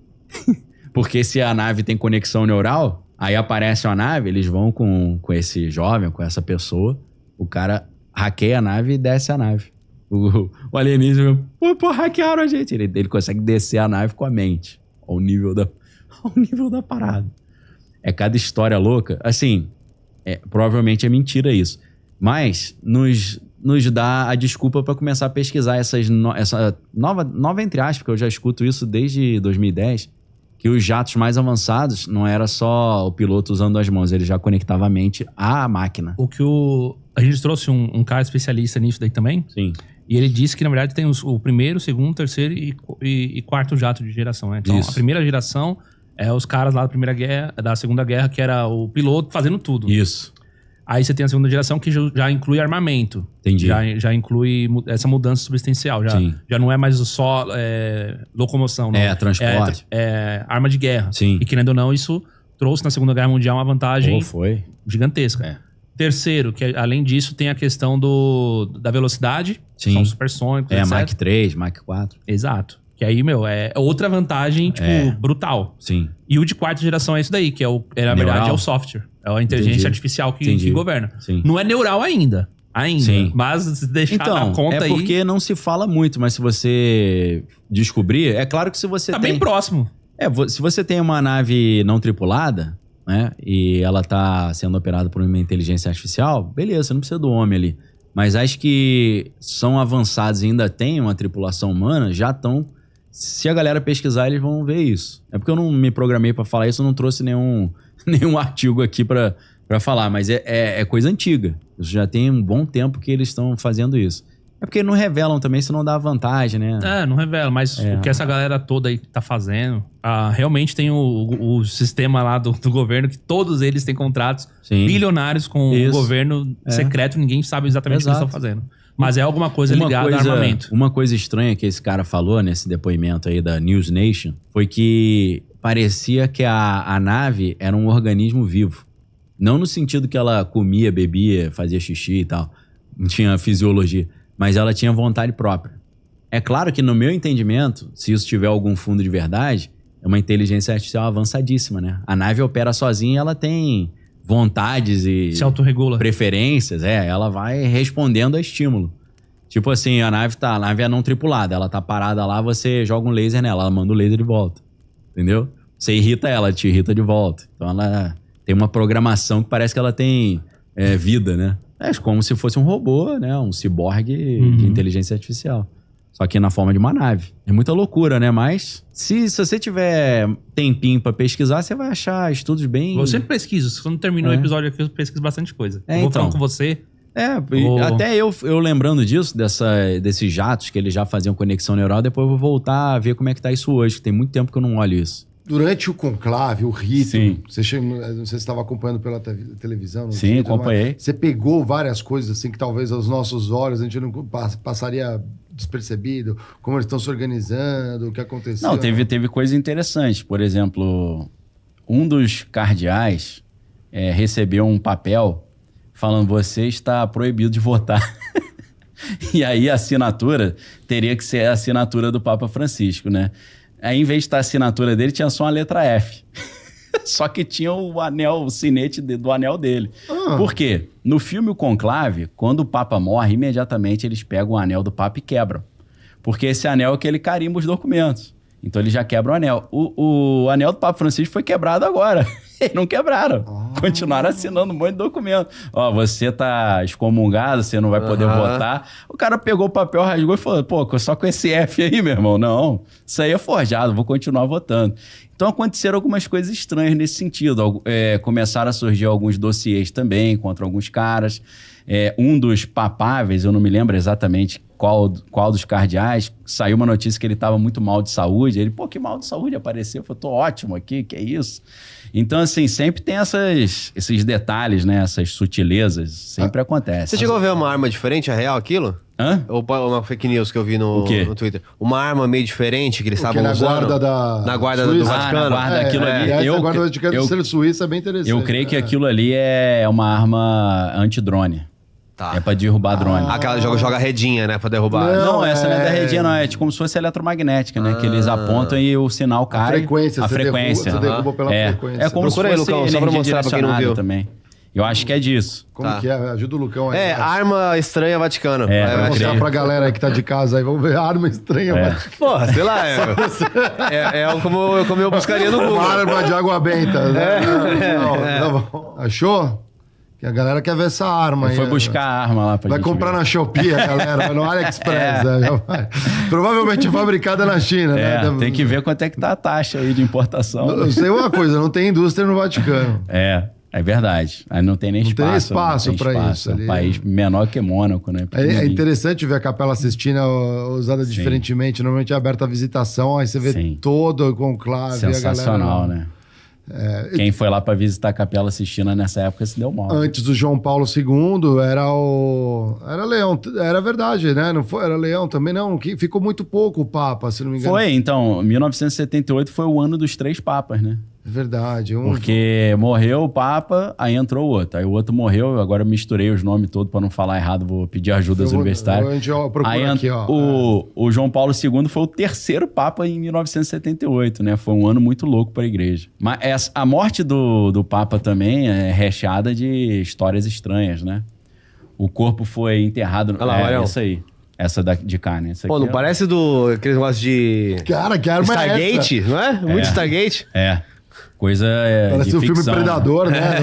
Porque se a nave tem conexão neural, aí aparece uma nave, eles vão com esse jovem, com essa pessoa, o cara hackeia a nave e desce a nave. O alienígena, pô, hackearam a gente. Ele consegue descer a nave com a mente, ao nível da parada. É cada história louca. Assim, provavelmente é mentira isso. Mas nos dá a desculpa para começar a pesquisar essa nova entre aspas, porque eu já escuto isso desde 2010, que os jatos mais avançados não era só o piloto usando as mãos, ele já conectava a mente à máquina. A gente trouxe um cara especialista nisso daí também. Sim. E ele disse que, na verdade, tem o primeiro, segundo, terceiro e quarto jato de geração, né? Então, a primeira geração é os caras lá da Segunda Guerra, que era o piloto fazendo tudo. Isso. Aí você tem a segunda geração que já inclui armamento. Entendi. Já inclui essa mudança substancial. Já não é mais só locomoção. Não. Transporte. É arma de guerra. Sim. E querendo ou não, isso trouxe na Segunda Guerra Mundial uma vantagem gigantesca. Terceiro, que além disso tem a questão da velocidade. Sim. São supersônicos, etc. Mach 3, Mach 4. Exato. Que aí, é outra vantagem, brutal. Sim. E o de quarta geração é isso daí, que na verdade é o software. É a inteligência artificial que governa. Sim. Não é neural ainda. Sim. Mas se deixar na conta aí... É porque não se fala muito, mas se você descobrir... É claro que se você bem próximo. Se você tem uma nave não tripulada, né? E ela tá sendo operada por uma inteligência artificial, beleza, você não precisa do homem ali. Mas as que são avançadas e ainda tem uma tripulação humana, já estão... Se a galera pesquisar, eles vão ver isso. É porque eu não me programei pra falar isso, eu não trouxe nenhum artigo aqui pra falar, mas é coisa antiga. Isso já tem um bom tempo que eles estão fazendo isso. É porque não revelam também, senão dá vantagem, né? Não revela, mas o que essa galera toda aí tá fazendo... realmente tem o sistema lá do governo, que todos eles têm contratos bilionários com o governo secreto, ninguém sabe exatamente o que eles estão fazendo. Mas é alguma coisa ligada ao armamento. Uma coisa estranha que esse cara falou nesse depoimento aí da News Nation foi que parecia que a nave era um organismo vivo. Não no sentido que ela comia, bebia, fazia xixi e tal. Não tinha fisiologia. Mas ela tinha vontade própria. É claro que no meu entendimento, se isso tiver algum fundo de verdade, é uma inteligência artificial avançadíssima, né? A nave opera sozinha e ela tem... vontades e se autorregula. Preferências, ela vai respondendo a estímulo. Tipo assim, a nave é não tripulada, ela tá parada lá, você joga um laser nela, ela manda o laser de volta. Entendeu? Você irrita ela te irrita de volta. Então ela tem uma programação que parece que ela tem vida, né? É como se fosse um robô, né? Um ciborgue de inteligência artificial. Só que na forma de uma nave. É muita loucura, né? Mas se você tiver tempinho pra pesquisar, você vai achar estudos bem... Eu sempre pesquiso. Se não terminou o episódio aqui, eu pesquiso bastante coisa. Eu vou falando com você. Até eu lembrando disso, desses jatos que eles já faziam conexão neural, depois eu vou voltar a ver como é que tá isso hoje, que tem muito tempo que eu não olho isso. Durante o conclave, o rito, você não sei se estava acompanhando pela televisão. Sim, acompanhei. Você pegou várias coisas assim que talvez aos nossos olhos a gente não passaria despercebido, como eles estão se organizando, o que aconteceu. Não, teve coisa interessante. Por exemplo, um dos cardeais recebeu um papel falando: você está proibido de votar. E aí a assinatura teria que ser a assinatura do Papa Francisco, né? Aí, em vez de estar a assinatura dele, tinha só uma letra F. Só que tinha o anel, o sinete do anel dele. Por quê? No filme O Conclave, quando o Papa morre, imediatamente eles pegam o anel do Papa e quebram. Porque esse anel é que ele carimba os documentos. Então ele já quebra o anel. O anel do Papa Francisco foi quebrado agora. Eles não quebraram. Continuaram assinando um monte de documento. Ó, você tá excomungado, você não vai poder votar. O cara pegou o papel, rasgou e falou: pô, só com esse F aí, meu irmão. Não, isso aí é forjado, vou continuar votando. Então aconteceram algumas coisas estranhas nesse sentido. Começaram a surgir alguns dossiês também contra alguns caras. Um dos papáveis, eu não me lembro exatamente qual dos cardeais, saiu uma notícia que ele estava muito mal de saúde. Ele, pô, que mal de saúde apareceu? Eu falei: tô ótimo aqui, que é isso? Então, assim, sempre tem esses detalhes, né? Essas sutilezas, sempre acontece. Você chegou a ver uma arma diferente, a real, aquilo? Hã? Ou uma fake news que eu vi no Twitter? Uma arma meio diferente que eles estavam usando? Na guarda do Vaticano? Na guarda, aquilo ali. A guarda do Vaticano do ser suíça é bem interessante. Eu creio que aquilo ali é uma arma antidrone. Tá. É pra derrubar drone. Aquela joga redinha, né? Pra derrubar. Não, essa não é da redinha, não. É como se fosse eletromagnética, né? Que eles apontam e o sinal cai. A frequência. Você derruba pela frequência. É como Procura se fosse aí, Lucão, só pra mostrar pra quem não viu. Também. Eu acho que é disso. Como que é? Ajuda o Lucão aí. Arma estranha Vaticano. Vou mostrar pra galera aí que tá de casa aí. Vamos ver, arma estranha Vaticano. Porra, sei lá. Como eu buscaria no Google. Uma arma de água benta. Não. Achou? Que a galera quer ver essa arma aí. Foi buscar a arma lá pra Vai gente comprar ver. na Shopee, a galera, no AliExpress. Provavelmente fabricada na China, né? Tem que ver quanto é que tá a taxa aí de importação. Eu sei uma coisa, não tem indústria no Vaticano. É verdade. Aí não tem nem espaço. Não tem espaço pra isso. É um país menor que Mônaco, né? É interessante ver a Capela Sistina usada diferentemente. Normalmente é aberta a visitação, aí você vê todo o conclave. Sensacional, a galera... né? Quem foi lá para visitar a Capela Sistina nessa época se deu mal. Antes do João Paulo II era Leão, era verdade, né? Não foi? Era Leão também, não. Que ficou muito pouco o Papa, se não me engano. Foi, então, 1978 foi o ano dos 3 papas, né? É verdade. Porque morreu o Papa, aí entrou o outro. Aí o outro morreu, agora eu misturei os nomes todos para não falar errado, vou pedir ajuda aos universitários. A gente procura aqui, ó. O João Paulo II foi o 3º Papa em 1978, né? Foi um ano muito louco para a igreja. Mas a morte do Papa também é recheada de histórias estranhas, né? O corpo foi enterrado... Olha lá, isso aí. Essa de cá, né? Pô, não parece aquele negócio de... Cara, que arma Stargate, não é? Muito Stargate. Coisa parece um filme Predador, né?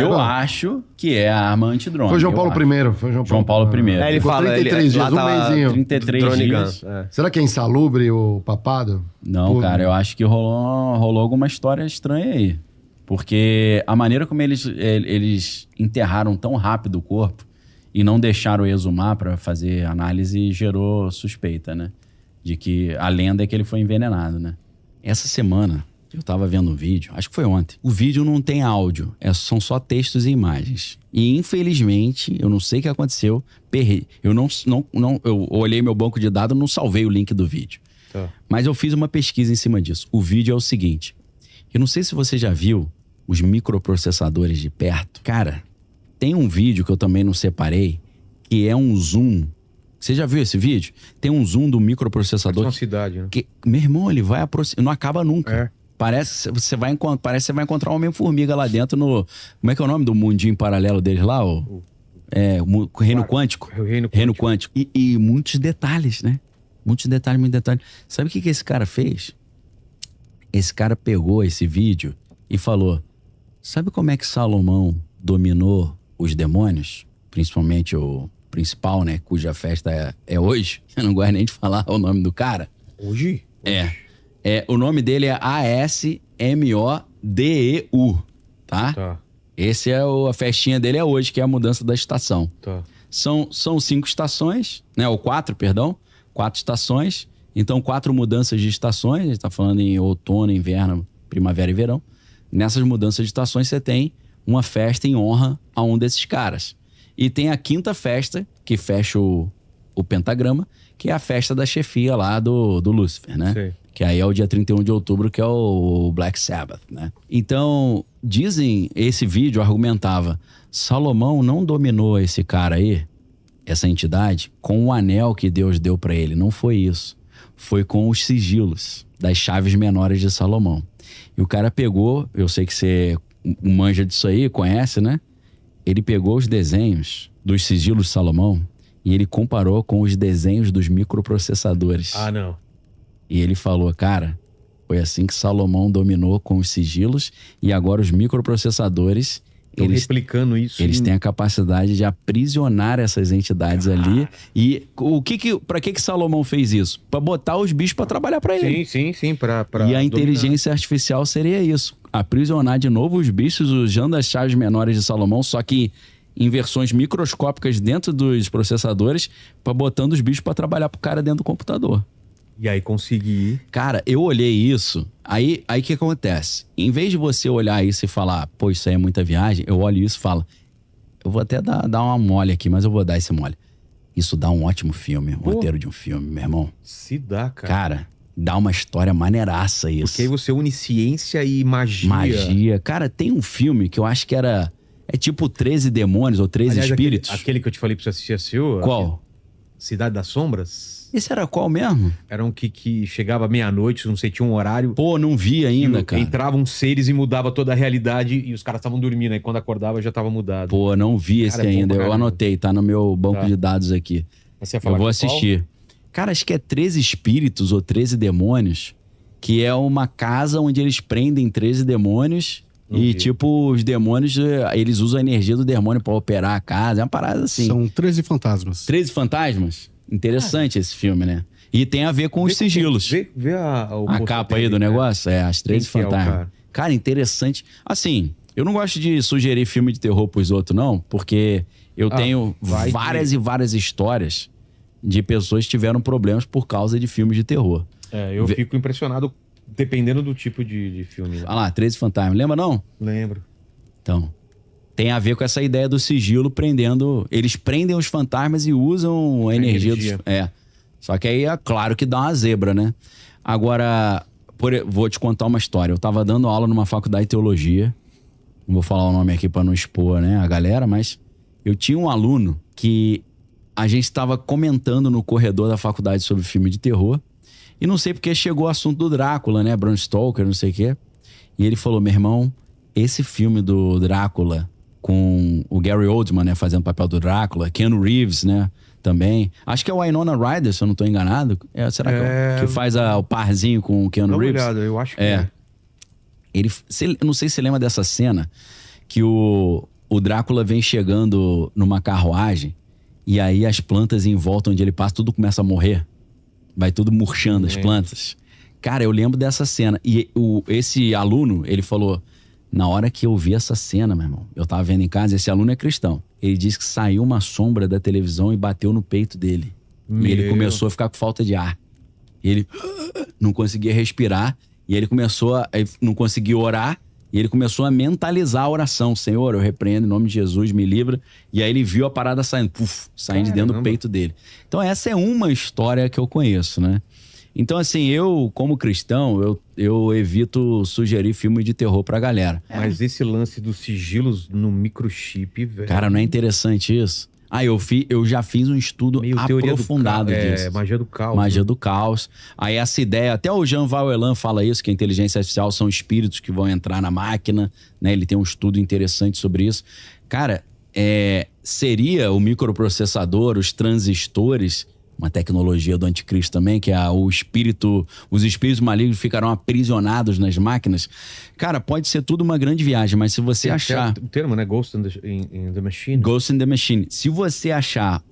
Eu acho que é a arma antidrone. Foi João Paulo I. Foi João Paulo I. Ele fala... 33 dias, um mêsinho. 33 dias. Será que é insalubre o papado? Não, cara, eu acho que rolou alguma história estranha aí. Porque a maneira como eles enterraram tão rápido o corpo e não deixaram exumar para fazer análise gerou suspeita, né? De que a lenda é que ele foi envenenado, né? Essa semana... eu tava vendo um vídeo, acho que foi ontem. O vídeo não tem áudio, são só textos e imagens. E infelizmente, eu não sei o que aconteceu, eu olhei meu banco de dados, não salvei o link do vídeo. Mas eu fiz uma pesquisa em cima disso. O vídeo é o seguinte, eu não sei se você já viu os microprocessadores de perto. Cara, tem um vídeo que eu também não separei, que é um zoom. Você já viu esse vídeo? Tem um zoom do microprocessador. Parece uma cidade, né? Meu irmão, ele vai aproximar, não acaba nunca. Parece que você vai encontrar um Homem-Formiga lá dentro no... Como é que é o nome do mundinho paralelo deles lá? O Reino Quântico. Reino Quântico. E muitos detalhes, né? Muitos detalhes. Sabe o que esse cara fez? Esse cara pegou esse vídeo e falou: sabe como é que Salomão dominou os demônios? Principalmente o principal, né? Cuja festa é hoje. Eu não gosto nem de falar o nome do cara. Hoje? O nome dele é ASMODEU, tá? A festinha dele é hoje, que é a mudança da estação. São 5 estações, né? Ou 4, perdão. 4 estações. Então, 4 mudanças de estações. A gente tá falando em outono, inverno, primavera e verão. Nessas mudanças de estações, você tem uma festa em honra a um desses caras. E tem a 5ª festa, que fecha o pentagrama, que é a festa da chefia lá do Lúcifer, né? Que aí é o dia 31 de outubro, que é o Black Sabbath, né? Então, dizem, esse vídeo argumentava, Salomão não dominou esse cara aí, essa entidade, com o anel que Deus deu para ele. Não foi isso. Foi com os sigilos das chaves menores de Salomão. E o cara pegou, eu sei que você manja disso aí, conhece, né? Ele pegou os desenhos dos sigilos de Salomão e ele comparou com os desenhos dos microprocessadores. Ah, não. E ele falou, cara, foi assim que Salomão dominou com os sigilos e agora os microprocessadores, eles replicando isso. Eles têm a capacidade de aprisionar essas entidades ali. E para que Salomão fez isso? Para botar os bichos para trabalhar para ele. Sim. E a inteligência artificial seria isso. Aprisionar de novo os bichos usando as chaves menores de Salomão, só que em versões microscópicas dentro dos processadores, para botando os bichos para trabalhar pro cara dentro do computador. E aí conseguir. Cara, eu olhei isso, aí o que acontece? Em vez de você olhar isso e falar, pô, isso aí é muita viagem, eu olho isso e falo, eu vou até dar uma mole aqui, mas eu vou dar esse mole. Isso dá um ótimo filme, um roteiro de um filme, meu irmão. Se dá, cara. Cara, dá uma história maneiraça isso. Porque aí você une ciência e magia. Magia. Cara, tem um filme que eu acho que era... É tipo 13 Demônios ou 13 Espíritos. Aquele que eu te falei pra você assistir, assistiu? Qual? Cidade das Sombras. Esse era qual mesmo? Era um que chegava meia-noite, não sei, tinha um horário. Pô, não vi ainda, cara. Entravam seres e mudava toda a realidade e os caras estavam dormindo. Aí quando acordava já tava mudado. Pô, não vi esse ainda. Eu anotei, tá no meu banco de dados aqui. Eu vou assistir. Cara, acho que é 13 Espíritos ou 13 Demônios, que é uma casa onde eles prendem 13 demônios. E, tipo, os demônios, eles usam a energia do demônio pra operar a casa. É uma parada assim. São 13 fantasmas. 13 fantasmas? Interessante esse filme, né? E tem a ver com os sigilos. Vê a capa aí do negócio? É, as 13 fantasmas. Cara, interessante. Assim, eu não gosto de sugerir filme de terror pros outros, não. Porque eu tenho várias e várias histórias de pessoas que tiveram problemas por causa de filmes de terror. Eu fico impressionado dependendo do tipo de filme. Olha lá, 13 fantasmas. Lembra, não? Lembro. Então, tem a ver com essa ideia do sigilo prendendo... Eles prendem os fantasmas e usam a energia. Só que aí é claro que dá uma zebra, né? Agora, vou te contar uma história. Eu tava dando aula numa faculdade de teologia. Não vou falar o nome aqui pra não expor, né, a galera, mas eu tinha um aluno que a gente estava comentando no corredor da faculdade sobre filme de terror. E não sei porque chegou o assunto do Drácula, né? Bram Stoker, não sei o quê. E ele falou, meu irmão, esse filme do Drácula com o Gary Oldman, né? Fazendo o papel do Drácula. Keanu Reeves, né? Também. Acho que é o Winona Ryder, se eu não tô enganado. Será que faz o parzinho com o Keanu Reeves? Dá uma olhada, eu acho que é. Não sei se você lembra dessa cena que o Drácula vem chegando numa carruagem e aí as plantas em volta onde ele passa, tudo começa a morrer. Vai tudo murchando as plantas. Cara, eu lembro dessa cena. E esse aluno, ele falou... Na hora que eu vi essa cena, meu irmão... Eu tava vendo em casa, esse aluno é cristão. Ele disse que saiu uma sombra da televisão e bateu no peito dele. E ele começou a ficar com falta de ar. Ele não conseguia respirar. E ele não conseguia orar. E ele começou a mentalizar a oração. Senhor, eu repreendo em nome de Jesus, me livra. E aí ele viu a parada saindo de dentro do peito dele. Então essa é uma história que eu conheço, né? Então assim, eu como cristão, eu evito sugerir filme de terror pra galera. Mas esse lance dos sigilos no microchip, velho... Cara, não é interessante isso? Eu já fiz um estudo aprofundado disso. Magia do caos. Magia do caos. Aí essa ideia, até o Jean Valjean fala isso, que a inteligência artificial são espíritos que vão entrar na máquina, né? Ele tem um estudo interessante sobre isso. Cara, seria o microprocessador, os transistores, uma tecnologia do anticristo também, que é os espíritos malignos ficarão aprisionados nas máquinas. Cara, pode ser tudo uma grande viagem, mas se você achar... O termo, né? Ghost in the Machine. Ghost in the Machine. Se você achar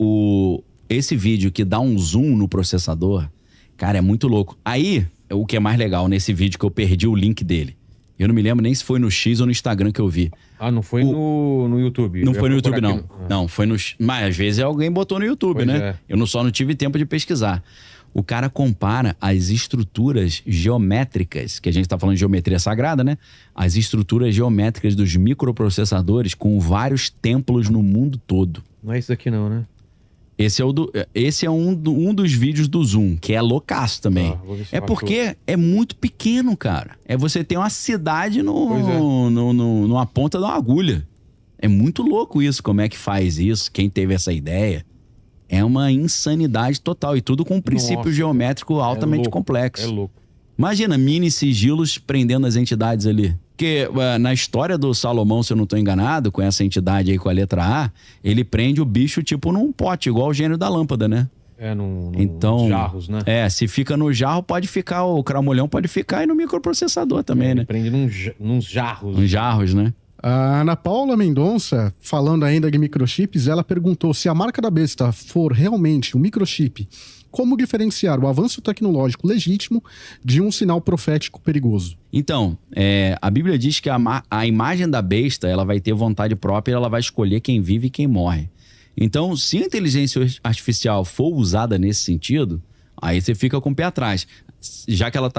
esse vídeo que dá um zoom no processador, cara, é muito louco. Aí, o que é mais legal nesse vídeo, que eu perdi o link dele. Eu não me lembro nem se foi no X ou no Instagram que eu vi. Ah, não foi no YouTube? Não foi no YouTube, não. Não, foi no... Mas às vezes alguém botou no YouTube, né? Eu não tive tempo de pesquisar. O cara compara as estruturas geométricas, que a gente tá falando de geometria sagrada, né? As estruturas geométricas dos microprocessadores com vários templos no mundo todo. Não é isso aqui não, né? Esse é um dos vídeos do Zoom, que é loucaço também. É porque é muito pequeno, cara. É você ter uma cidade numa ponta de uma agulha. É muito louco isso, como é que faz isso, quem teve essa ideia. É uma insanidade total. E tudo com um princípio geométrico altamente complexo. É louco. Imagina, mini sigilos prendendo as entidades ali. Porque na história do Salomão, se eu não estou enganado, com essa entidade aí com a letra A, ele prende o bicho tipo num pote, igual o gênio da lâmpada, né? Nos jarros, né? Se fica no jarro, pode ficar, o cramulhão pode ficar e no microprocessador também, né? Prende nos jarros. Nos jarros, né? A Ana Paula Mendonça, falando ainda de microchips, ela perguntou se a marca da besta for realmente um microchip, como diferenciar o avanço tecnológico legítimo de um sinal profético perigoso? Então, a Bíblia diz que a imagem da besta, ela vai ter vontade própria, ela vai escolher quem vive e quem morre. Então, se a inteligência artificial for usada nesse sentido, aí você fica com o pé atrás. Já que ela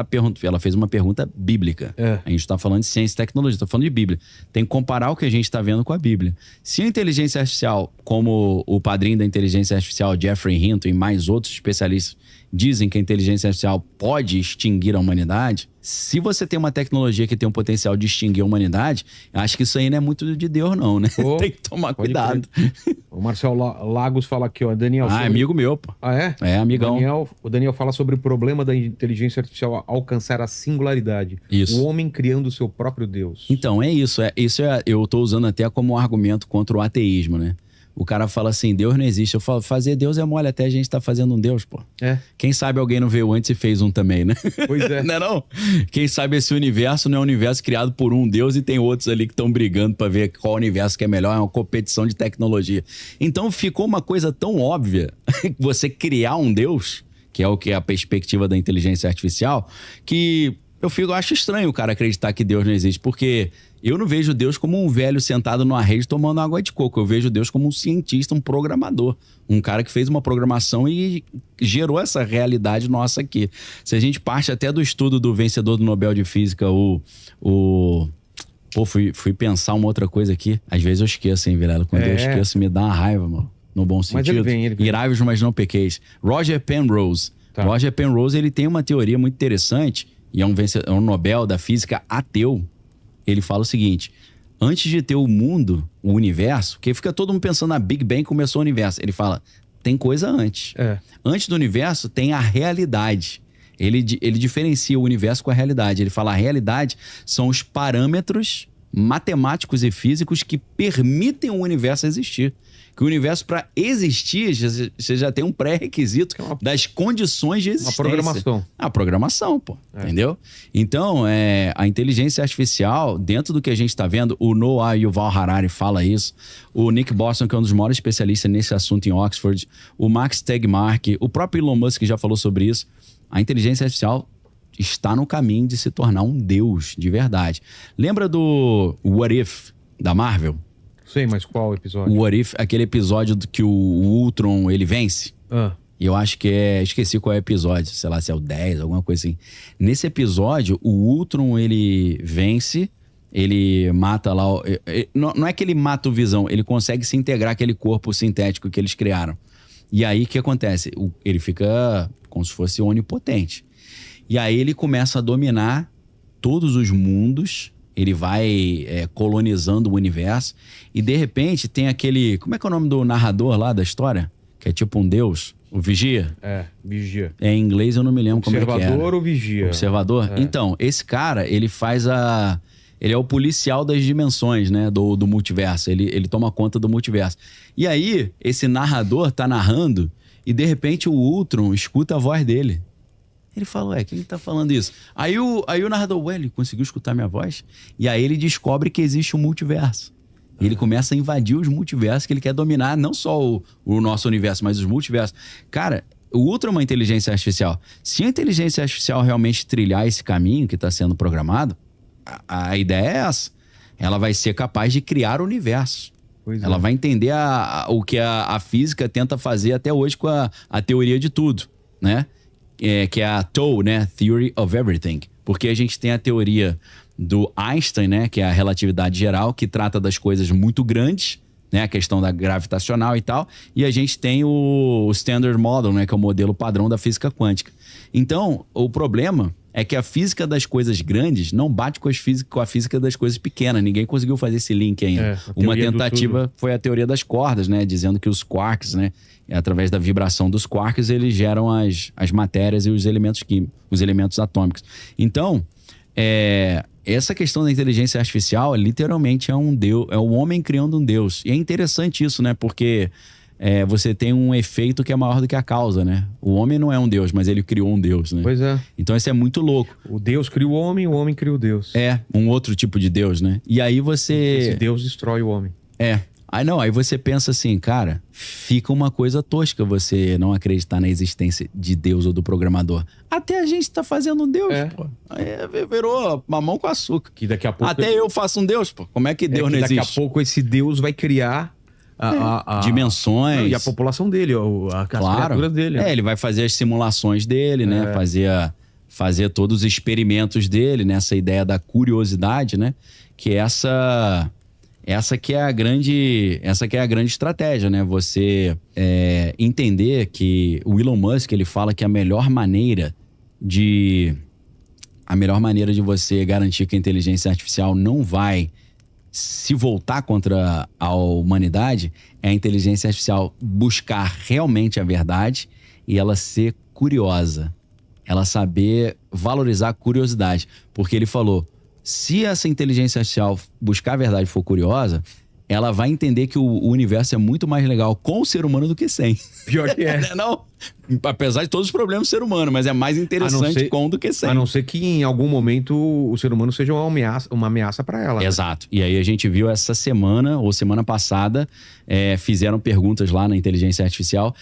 fez uma pergunta bíblica. A gente está falando de ciência e tecnologia, está falando de Bíblia. Tem que comparar o que a gente está vendo com a Bíblia. Se a inteligência artificial, como o padrinho da inteligência artificial, Geoffrey Hinton, e mais outros especialistas dizem que a inteligência artificial pode extinguir a humanidade, se você tem uma tecnologia que tem o potencial de extinguir a humanidade, acho que isso aí não é muito de Deus não, né? Tem que tomar cuidado. O Marcel Lagos fala aqui, ó, Daniel... amigo meu, pô. Ah, é? É, amigão. O Daniel fala sobre o problema da inteligência artificial alcançar a singularidade. Isso. O homem criando o seu próprio Deus. Então, eu tô usando até como argumento contra o ateísmo, né? O cara fala assim, Deus não existe. Eu falo, fazer Deus é mole, até a gente tá fazendo um Deus, pô. Quem sabe alguém não veio antes e fez um também, né? Pois é. Não é não? Quem sabe esse universo não é um universo criado por um Deus e tem outros ali que estão brigando pra ver qual universo que é melhor, é uma competição de tecnologia. Então ficou uma coisa tão óbvia, você criar um Deus, que é o que é a perspectiva da inteligência artificial, que eu acho estranho o cara acreditar que Deus não existe, porque eu não vejo Deus como um velho sentado numa rede tomando água de coco. Eu vejo Deus como um cientista, um programador. Um cara que fez uma programação e gerou essa realidade nossa aqui. Se a gente parte até do estudo do vencedor do Nobel de Física, fui pensar uma outra coisa aqui. Às vezes eu esqueço, hein, Vilela? Quando eu esqueço, me dá uma raiva, mano. No bom sentido. Mas ele vem. Irai-vos, mas não pequeis. Roger Penrose. Tá. Roger Penrose, ele tem uma teoria muito interessante, e é um Nobel da Física ateu. Ele fala o seguinte, antes de ter o mundo, o universo, que fica todo mundo pensando na Big Bang, começou o universo. Ele fala, tem coisa antes. Antes do universo tem a realidade. Ele diferencia o universo com a realidade. Ele fala, a realidade são os parâmetros matemáticos e físicos que permitem o universo existir. Que o universo, para existir, você já tem um pré-requisito das condições de existência. Uma programação. A programação, pô. Entendeu? Então, a inteligência artificial, dentro do que a gente está vendo, o Noah Yuval Harari fala isso, o Nick Bostrom, que é um dos maiores especialistas nesse assunto em Oxford, o Max Tegmark, o próprio Elon Musk já falou sobre isso. A inteligência artificial está no caminho de se tornar um deus de verdade. Lembra do What If, da Marvel? Sei, mas qual episódio? O What If, aquele episódio do que o Ultron, ele vence. E eu acho que esqueci qual é o episódio, sei lá se é o 10, alguma coisa assim. Nesse episódio, o Ultron, ele vence, ele mata lá... Não é que ele mata o Visão, ele consegue se integrar aquele corpo sintético que eles criaram. E aí, o que acontece? Ele fica como se fosse onipotente. E aí ele começa a dominar todos os mundos, ele vai colonizando o universo, e de repente tem aquele... Como é que é o nome do narrador lá da história? Que é tipo um deus, o Vigia? Vigia. Em inglês eu não me lembro como é que é. Observador ou Vigia? Observador? Então, esse cara, ele faz ele é o policial das dimensões, né, do multiverso. Ele toma conta do multiverso. E aí, esse narrador tá narrando, e de repente o Ultron escuta a voz dele. Ele fala, quem tá falando isso? Aí o narrador, ele conseguiu escutar minha voz? E aí ele descobre que existe um multiverso. E ele começa a invadir os multiversos, que ele quer dominar não só o nosso universo, mas os multiversos. Cara, o Ultron é uma inteligência artificial. Se a inteligência artificial realmente trilhar esse caminho que está sendo programado, a ideia é essa. Ela vai ser capaz de criar o universo. Ela vai entender o que a física tenta fazer até hoje com a teoria de tudo, né? Que é a TOE, né? Theory of Everything. Porque a gente tem a teoria do Einstein, né? Que é a relatividade geral, que trata das coisas muito grandes, né? A questão da gravitacional e tal. E a gente tem o Standard Model, né? Que é o modelo padrão da física quântica. Então, o problema é que a física das coisas grandes não bate com a física das coisas pequenas. Ninguém conseguiu fazer esse link ainda. Uma tentativa foi a teoria das cordas, né? Dizendo que os quarks, né? Através da vibração dos quarks, eles geram as matérias e os elementos químicos, os elementos atômicos. Então, essa questão da inteligência artificial literalmente é um Deus, é o homem criando um Deus. E é interessante isso, né? Porque você tem um efeito que é maior do que a causa, né? O homem não é um Deus, mas ele criou um Deus, né? Pois é. Então isso é muito louco. O Deus cria o homem cria o Deus. É, um outro tipo de Deus, né? E aí você... Esse Deus destrói o homem. Aí você pensa assim, cara, fica uma coisa tosca você não acreditar na existência de Deus ou do programador. Até a gente tá fazendo um Deus, pô. Aí virou mamão com açúcar. Que daqui a pouco... Até eu faço um Deus, pô. Como é que Deus não existe? Daqui a pouco esse Deus vai criar... dimensões. E a população dele, as criaturas dele. Ele vai fazer as simulações dele, né? Fazer todos os experimentos dele, né? Essa ideia da curiosidade, né? Que essa que é a grande estratégia, né? Você entender que o Elon Musk, ele fala que a melhor maneira de você garantir que a inteligência artificial não vai se voltar contra a humanidade é a inteligência artificial buscar realmente a verdade e ela ser curiosa. Ela saber valorizar a curiosidade. Porque ele falou, se essa inteligência artificial buscar a verdade e for curiosa, ela vai entender que o universo é muito mais legal com o ser humano do que sem. Pior que é. Não, apesar de todos os problemas do ser humano, mas é mais interessante com do que sem. A não ser que em algum momento o ser humano seja uma ameaça para ela. Exato. Né? E aí a gente viu essa semana, ou semana passada, fizeram perguntas lá na inteligência artificial,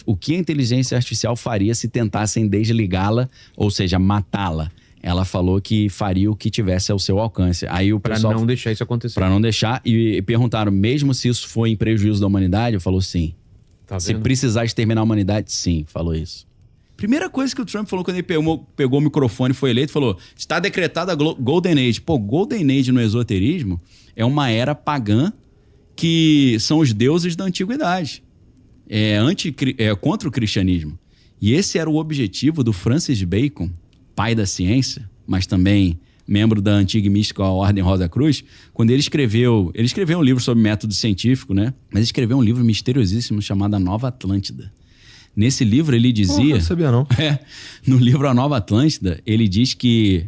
o que a inteligência artificial faria se tentassem desligá-la, ou seja, matá-la. Ela falou que faria o que tivesse ao seu alcance. Aí o pessoal... Pra não deixar isso acontecer. Pra não deixar. E perguntaram, mesmo se isso for em prejuízo da humanidade? Eu falou sim. Tá se vendo? precisar exterminar a humanidade, sim. Falou isso. Primeira coisa que o Trump falou quando ele pegou o microfone e foi eleito, falou, está decretada a Golden Age. Pô, Golden Age no esoterismo é uma era pagã que são os deuses da antiguidade. Contra o cristianismo. E esse era o objetivo do Francis Bacon, pai da ciência, mas também membro da antiga e mística Ordem Rosa Cruz, quando ele escreveu um livro sobre método científico, né? Mas escreveu um livro misteriosíssimo chamado A Nova Atlântida. Nesse livro ele dizia... não sabia não. No livro A Nova Atlântida, ele diz que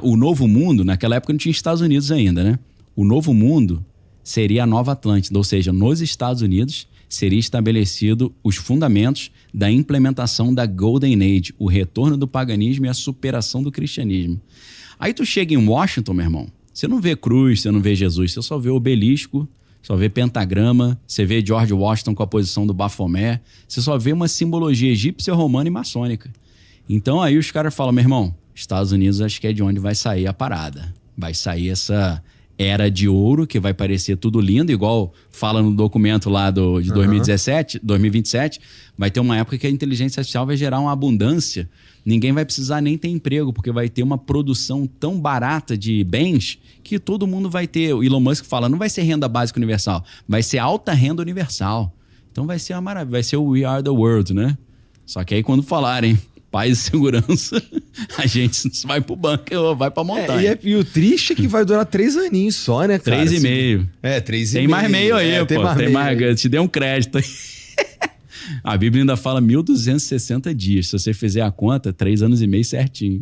o novo mundo, naquela época não tinha Estados Unidos ainda, né? O novo mundo seria a Nova Atlântida, ou seja, nos Estados Unidos seria estabelecido os fundamentos da implementação da Golden Age, o retorno do paganismo e a superação do cristianismo. Aí tu chega em Washington, meu irmão, você não vê cruz, você não vê Jesus, você só vê obelisco, só vê pentagrama, você vê George Washington com a posição do Bafomé, você só vê uma simbologia egípcia, romana e maçônica. Então aí os caras falam, meu irmão, Estados Unidos acho que é de onde vai sair a parada. Vai sair essa era de ouro, que vai parecer tudo lindo, igual fala no documento lá de 2027, vai ter uma época que a inteligência artificial vai gerar uma abundância, ninguém vai precisar nem ter emprego, porque vai ter uma produção tão barata de bens que todo mundo vai ter. O Elon Musk fala, não vai ser renda básica universal, vai ser alta renda universal. Então vai ser uma maravilha, vai ser o We Are the World, né? Só que aí quando falarem paz e segurança, a gente vai pro banco ou vai pra montanha. E o triste é que vai durar 3 aninhos só, né, cara? 3,5. 3,5. Tem mais meio aí, pô. Tem mais, te dei um crédito aí. A Bíblia ainda fala 1.260 dias. Se você fizer a conta, 3 anos e meio certinho.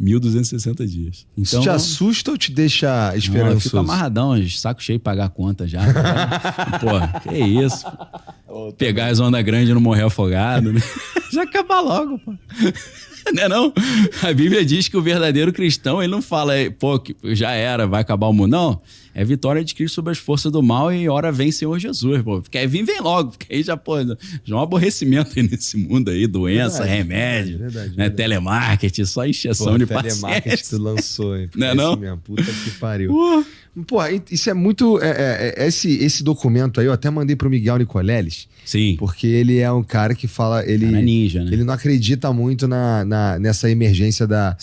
1.260 dias. Então, isso te assusta ou te deixa esperançoso? Eu fico amarradão, saco cheio de pagar a conta já. Pô, que isso? Pegar as ondas grandes e não morrer afogado, né? Já acabar logo, pô. Não é não? A Bíblia diz que o verdadeiro cristão, ele não fala, pô, já era, vai acabar o mundo. Não, é vitória de Cristo sobre as forças do mal e ora vem Senhor Jesus, pô. Quer vir, vem logo, porque aí já, pô, já é um aborrecimento aí nesse mundo aí, doença, remédio, né? Telemarketing, só encheção de paciência. Telemarketing tu lançou, hein? Não é não? Minha puta que pariu. Pô, isso é muito... esse documento aí eu até mandei pro Miguel Nicoleles. Sim. Porque ele é um cara que fala... Cara ninja, né? Ele não acredita muito nessa emergência da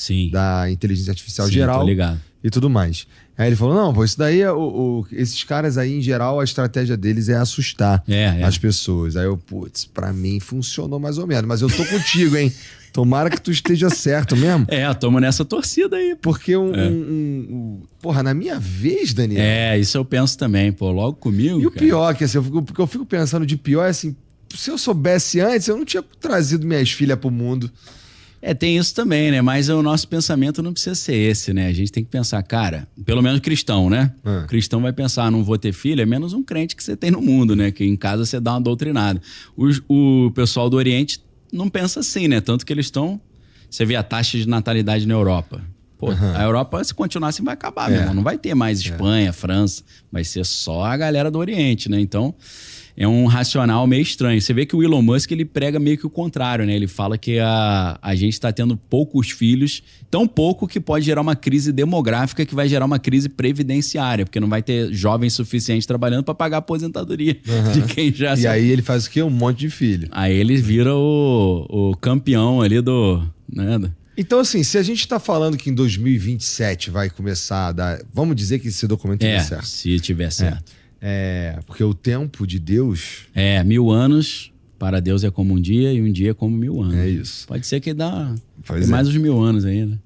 inteligência artificial geral. Tô ligado. E tudo mais. Aí ele falou, não, pô, isso daí, esses caras aí, em geral, a estratégia deles é assustar as pessoas. Aí eu, putz, pra mim funcionou mais ou menos. Mas eu tô contigo, hein? Tomara que tu esteja certo mesmo. Tamo nessa torcida aí. Porque porra, na minha vez, Daniel... isso eu penso também, pô, logo comigo, E o pior, que assim, porque eu fico pensando de pior, é assim, se eu soubesse antes, eu não tinha trazido minhas filhas pro mundo. Tem isso também, né? Mas o nosso pensamento não precisa ser esse, né? A gente tem que pensar, cara, pelo menos cristão, né? O cristão vai pensar, não vou ter filho, é menos um crente que você tem no mundo, né? Que em casa você dá uma doutrinada. O pessoal do Oriente não pensa assim, né? Tanto que eles estão... Você vê a taxa de natalidade na Europa. Pô, a Europa, se continuar assim, vai acabar, meu irmão. Não vai ter mais Espanha, França. Vai ser só a galera do Oriente, né? Então... é um racional meio estranho. Você vê que o Elon Musk, ele prega meio que o contrário, né? Ele fala que a gente está tendo poucos filhos, tão pouco que pode gerar uma crise demográfica que vai gerar uma crise previdenciária, porque não vai ter jovens suficientes trabalhando para pagar a aposentadoria de quem já... E aí ele faz o quê? Um monte de filho. Aí ele vira o campeão ali do... né? Então, assim, se a gente tá falando que em 2027 vai começar a dar... Vamos dizer que esse documento tiver certo. Se tiver certo. Porque o tempo de Deus... 1000 anos para Deus é como um dia e um dia é como 1000 anos. É isso. Pode ser que dá mais uns 1000 anos aí, né?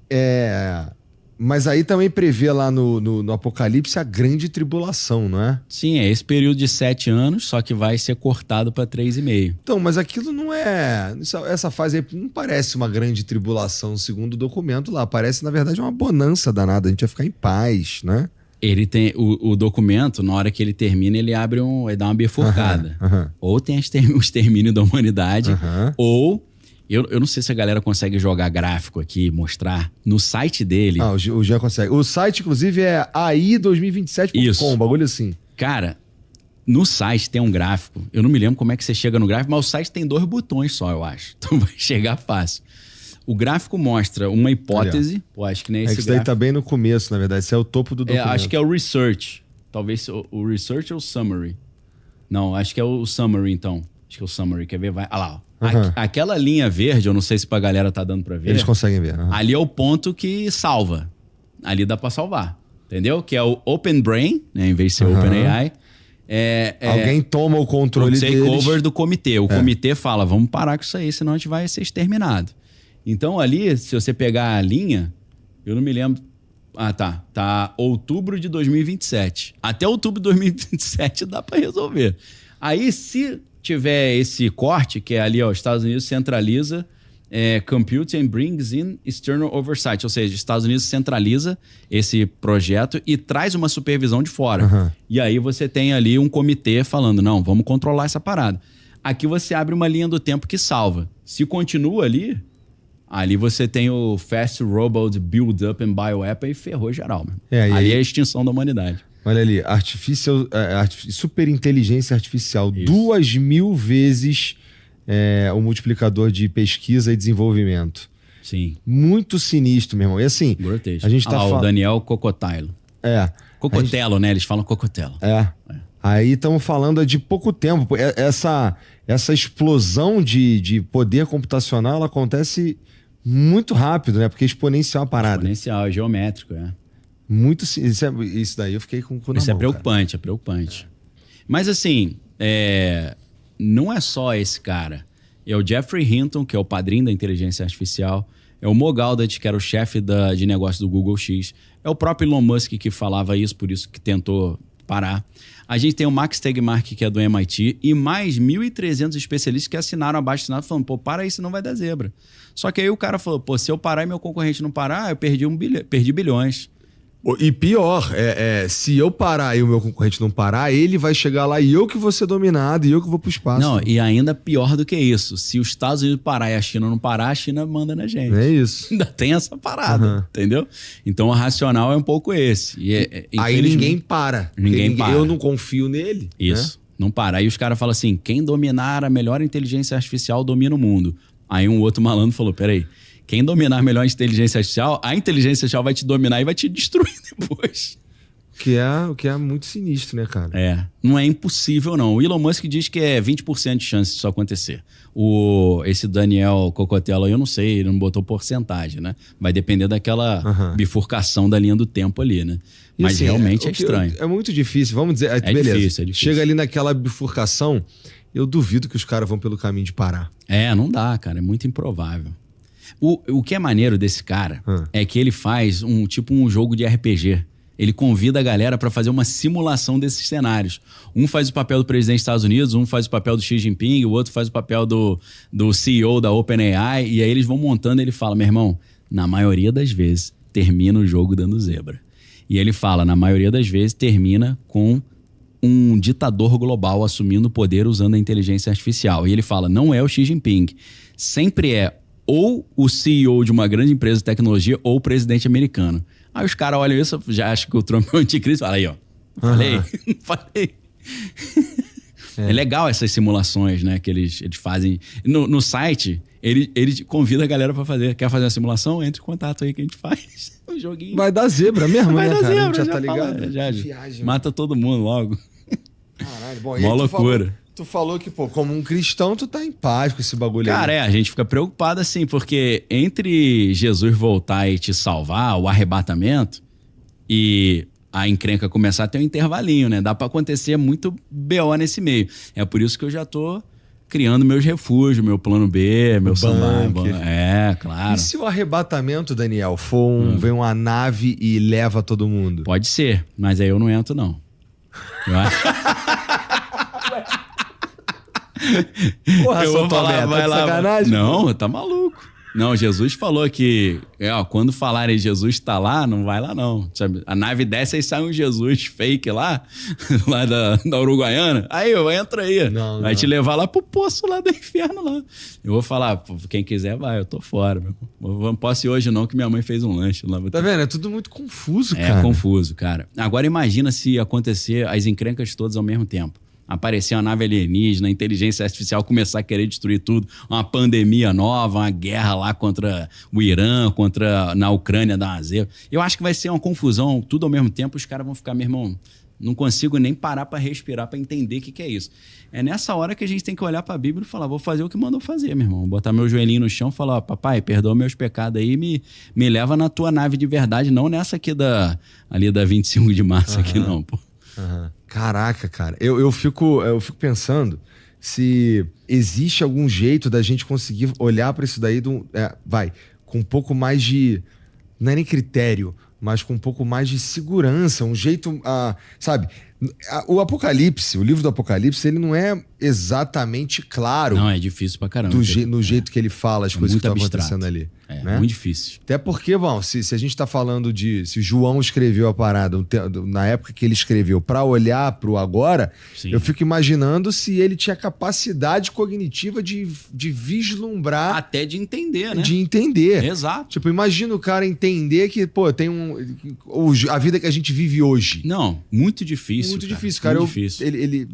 Mas aí também prevê lá no Apocalipse a grande tribulação, não é? Sim, esse período de 7 anos, só que vai ser cortado para 3,5. Então, mas aquilo não é... Essa fase aí não parece uma grande tribulação, segundo o documento lá. Parece, na verdade, uma bonança danada. A gente vai ficar em paz, né? Ele tem o documento, na hora que ele termina, ele abre ele dá uma bifurcada. Ou tem o extermínio da humanidade, ou... Eu não sei se a galera consegue jogar gráfico aqui, mostrar no site dele. O Jean consegue. O site, inclusive, é AI2027.com, um bagulho assim. Cara, no site tem um gráfico. Eu não me lembro como é que você chega no gráfico, mas o site tem 2 botões só, eu acho. Então vai chegar fácil. O gráfico mostra uma hipótese. Pô, acho que nem esse isso daí tá bem no começo, na verdade. Esse é o topo do documento. Acho que é o research. Talvez o research ou o summary. Não, acho que é o summary, então. Acho que é o summary. Quer ver? Vai. Ah lá, ó. Aquela linha verde, eu não sei se pra galera tá dando pra ver. Eles conseguem ver. Ali é o ponto que salva. Ali dá pra salvar. Entendeu? Que é o Open Brain, né? Em vez de ser OpenAI. Alguém toma o controle deles. O takeover do comitê. O comitê fala, vamos parar com isso aí, senão a gente vai ser exterminado. Então ali, se você pegar a linha, eu não me lembro... Tá outubro de 2027. Até outubro de 2027 dá pra resolver. Aí, se tiver esse corte, que é ali, ó, Estados Unidos centraliza compute and brings in external oversight. Ou seja, Estados Unidos centraliza esse projeto e traz uma supervisão de fora. E aí você tem ali um comitê falando, não, vamos controlar essa parada. Aqui você abre uma linha do tempo que salva. Se continua ali você tem o Fast Robot Build Up and Bioweapon e ferrou geral, mano. Ali é a extinção da humanidade. Olha ali, superinteligência artificial, 2000 vezes o multiplicador de pesquisa e desenvolvimento. Sim. Muito sinistro, meu irmão. E assim, grotesco. A gente tá o Daniel Cocotelo. Cocotelo, né? Eles falam Cocotelo. Aí estamos falando de pouco tempo. Essa explosão de poder computacional, ela acontece muito rápido, né? Porque é exponencial a parada. Exponencial, geométrico, Muito... Isso daí eu fiquei com o cu na mão, é preocupante, é preocupante. Mas assim, não é só esse cara. É o Geoffrey Hinton, que é o padrinho da inteligência artificial. É o Mo Gaudat, que era o chefe de negócio do Google X. É o próprio Elon Musk que falava isso, por isso que tentou parar. A gente tem o Max Tegmark, que é do MIT, e mais 1.300 especialistas que assinaram abaixo-assinado falando, pô, para aí, senão vai dar zebra. Só que aí o cara falou, pô, se eu parar e meu concorrente não parar, eu perdi bilhões. E pior, se eu parar e o meu concorrente não parar, ele vai chegar lá e eu que vou ser dominado e eu que vou pro espaço. Não, e ainda pior do que isso. Se os Estados Unidos parar e a China não parar, a China manda na gente. É isso. Ainda tem essa parada, entendeu? Então o racional é um pouco esse. Aí ninguém para. Ninguém para. Eu não confio nele. Isso, não para. Aí os caras falam assim, quem dominar a melhor inteligência artificial domina o mundo. Aí um outro malandro falou, peraí, quem dominar melhor a inteligência artificial vai te dominar e vai te destruir depois. O que é muito sinistro, né, cara? Não é impossível, não. O Elon Musk diz que é 20% de chance disso acontecer. Esse Daniel Cocotelo, eu não sei, ele não botou porcentagem, né? Vai depender daquela bifurcação da linha do tempo ali, né? Mas assim, realmente é estranho. É muito difícil, vamos dizer... beleza, difícil. Chega ali naquela bifurcação, eu duvido que os caras vão pelo caminho de parar. Não dá, cara, é muito improvável. O que é maneiro desse cara é que ele faz um jogo de RPG. Ele convida a galera para fazer uma simulação desses cenários. Um faz o papel do presidente dos Estados Unidos, um faz o papel do Xi Jinping, o outro faz o papel do CEO da OpenAI, e aí eles vão montando e ele fala, meu irmão, na maioria das vezes termina o jogo dando zebra. E ele fala, na maioria das vezes termina com um ditador global assumindo o poder usando a inteligência artificial. E ele fala, não é o Xi Jinping, sempre é ou o CEO de uma grande empresa de tecnologia ou o presidente americano. Aí os caras olham isso, já acham que o Trump é o anticristo. Fala aí, ó. Falei. É legal essas simulações, né? Que eles fazem. No site, ele convida a galera pra fazer. Quer fazer uma simulação? Entre em contato aí que a gente faz um joguinho. Vai dar zebra mesmo, vai né, dar cara? Zebra, a gente já tá ligado? Já. Viagem, mata todo mundo logo. Caralho, bom. Mó loucura. Tu falou que, pô, como um cristão, tu tá em paz com esse bagulho aí. Cara, a gente fica preocupado assim, porque entre Jesus voltar e te salvar, o arrebatamento, e a encrenca começar, tem um intervalinho, né? Dá pra acontecer muito BO nesse meio. É por isso que eu já tô criando meus refúgios, meu plano B, meu samba. Claro. E se o arrebatamento, Daniel, for vem uma nave e leva todo mundo? Pode ser, mas aí eu não entro, não. Eu acho... Porra, eu vou falar, vai lá. Sacanagem? Não, tá maluco. Não, Jesus falou que quando falarem Jesus tá lá, não vai lá não. Sabe? A nave desce e sai um Jesus fake lá da Uruguaiana. Aí, entra aí. Vai te levar lá pro poço lá do inferno lá. Eu vou falar, quem quiser vai, eu tô fora. Não posso ir hoje não, que minha mãe fez um lanche lá. Tá vendo? É tudo muito confuso, cara. É confuso, cara. Agora imagina se acontecer as encrencas todas ao mesmo tempo. Aparecer uma nave alienígena, a inteligência artificial começar a querer destruir tudo, uma pandemia nova, uma guerra lá contra o Irã, na Ucrânia da zebra. Eu acho que vai ser uma confusão, tudo ao mesmo tempo, os caras vão ficar, meu irmão, não consigo nem parar para respirar, para entender o que é isso. É nessa hora que a gente tem que olhar para a Bíblia e falar, vou fazer o que mandou fazer, meu irmão. Botar meu joelhinho no chão e falar, papai, perdoa meus pecados aí, me leva na tua nave de verdade, não nessa aqui ali da 25 de março aqui não, pô. Caraca, cara. Eu fico pensando se existe algum jeito da gente conseguir olhar pra isso daí com um pouco mais de... Não é nem critério, mas com um pouco mais de segurança, um jeito... sabe? O Apocalipse, o livro do Apocalipse, ele não é exatamente claro. Não, é difícil pra caramba. No jeito que ele fala as coisas que estão acontecendo ali. Né? Muito difícil. Até porque, bom, se a gente tá falando se João escreveu a parada na época que ele escreveu pra olhar pro agora, sim, eu fico imaginando se ele tinha capacidade cognitiva de vislumbrar. Até de entender, né? De entender. Exato. Tipo, imagina o cara entender que, pô, tem a vida que a gente vive hoje. Não, muito difícil. Muito difícil, cara. Ele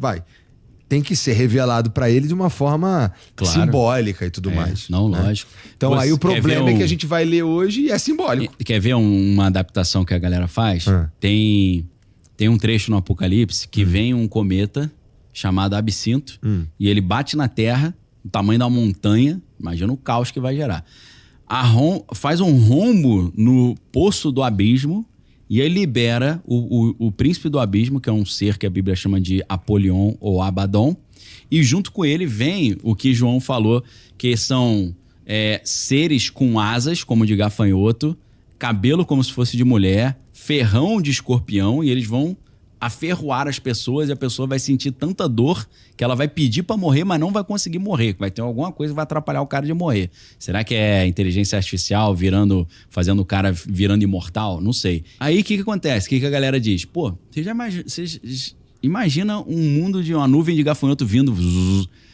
tem que ser revelado pra ele de uma forma simbólica e tudo mais. Não, né? lógico. Então aí o problema é que a gente vai ler hoje e é simbólico. Quer ver uma adaptação que a galera faz? Tem um trecho no Apocalipse que vem um cometa chamado Absinto e ele bate na Terra, o tamanho da montanha, imagina o caos que vai gerar. Faz um rombo no poço do abismo e aí libera o príncipe do abismo, que é um ser que a Bíblia chama de Apolion ou Abaddon, e junto com ele vem o que João falou, que são seres com asas, como de gafanhoto, cabelo como se fosse de mulher, ferrão de escorpião, e eles vão aferroar as pessoas e a pessoa vai sentir tanta dor que ela vai pedir pra morrer, mas não vai conseguir morrer, vai ter alguma coisa que vai atrapalhar o cara de morrer. Será que é inteligência artificial fazendo o cara virando imortal? Não sei. Aí o que acontece? O que a galera diz? Pô, você imagina um mundo de uma nuvem de gafanhoto vindo,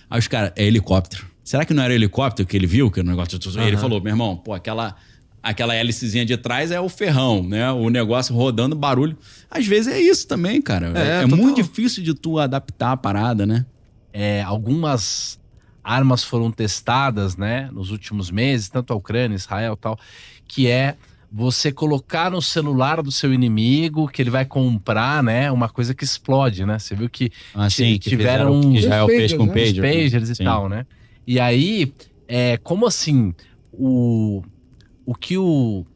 aí os caras, é helicóptero. Será que não era helicóptero que ele viu? Que o negócio... Ele falou, meu irmão, pô, aquela hélicezinha de trás é o ferrão, né? O negócio rodando, barulho. Às vezes é isso também, cara. É muito difícil de tu adaptar a parada, né? Algumas armas foram testadas, né? Nos últimos meses, tanto a Ucrânia, Israel e tal, que é você colocar no celular do seu inimigo que ele vai comprar, né? Uma coisa que explode, né? Você viu que tiveram uns Israel fez com pagers e tal, né? E aí, como assim, o que o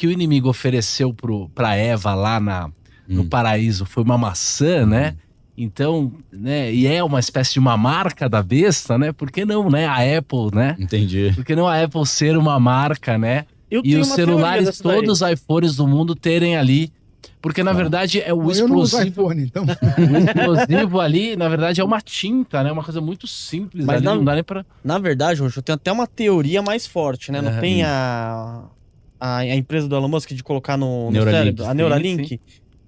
inimigo ofereceu pra Eva lá no paraíso foi uma maçã, né? Então, né, e é uma espécie de uma marca da besta, né? Por que não, né? A Apple, né? Entendi. Por que não a Apple ser uma marca, né? E os celulares, todos os iPhones do mundo terem ali. Porque, na verdade, é o explosivo. Eu não uso iPhone, então. O explosivo ali, na verdade, é uma tinta, né? Uma coisa muito simples. Mas ali, não dá nem pra... Na verdade, Roxo, eu tenho até uma teoria mais forte, né? Não tem a empresa do Elon Musk de colocar no cérebro, a Neuralink. Sim.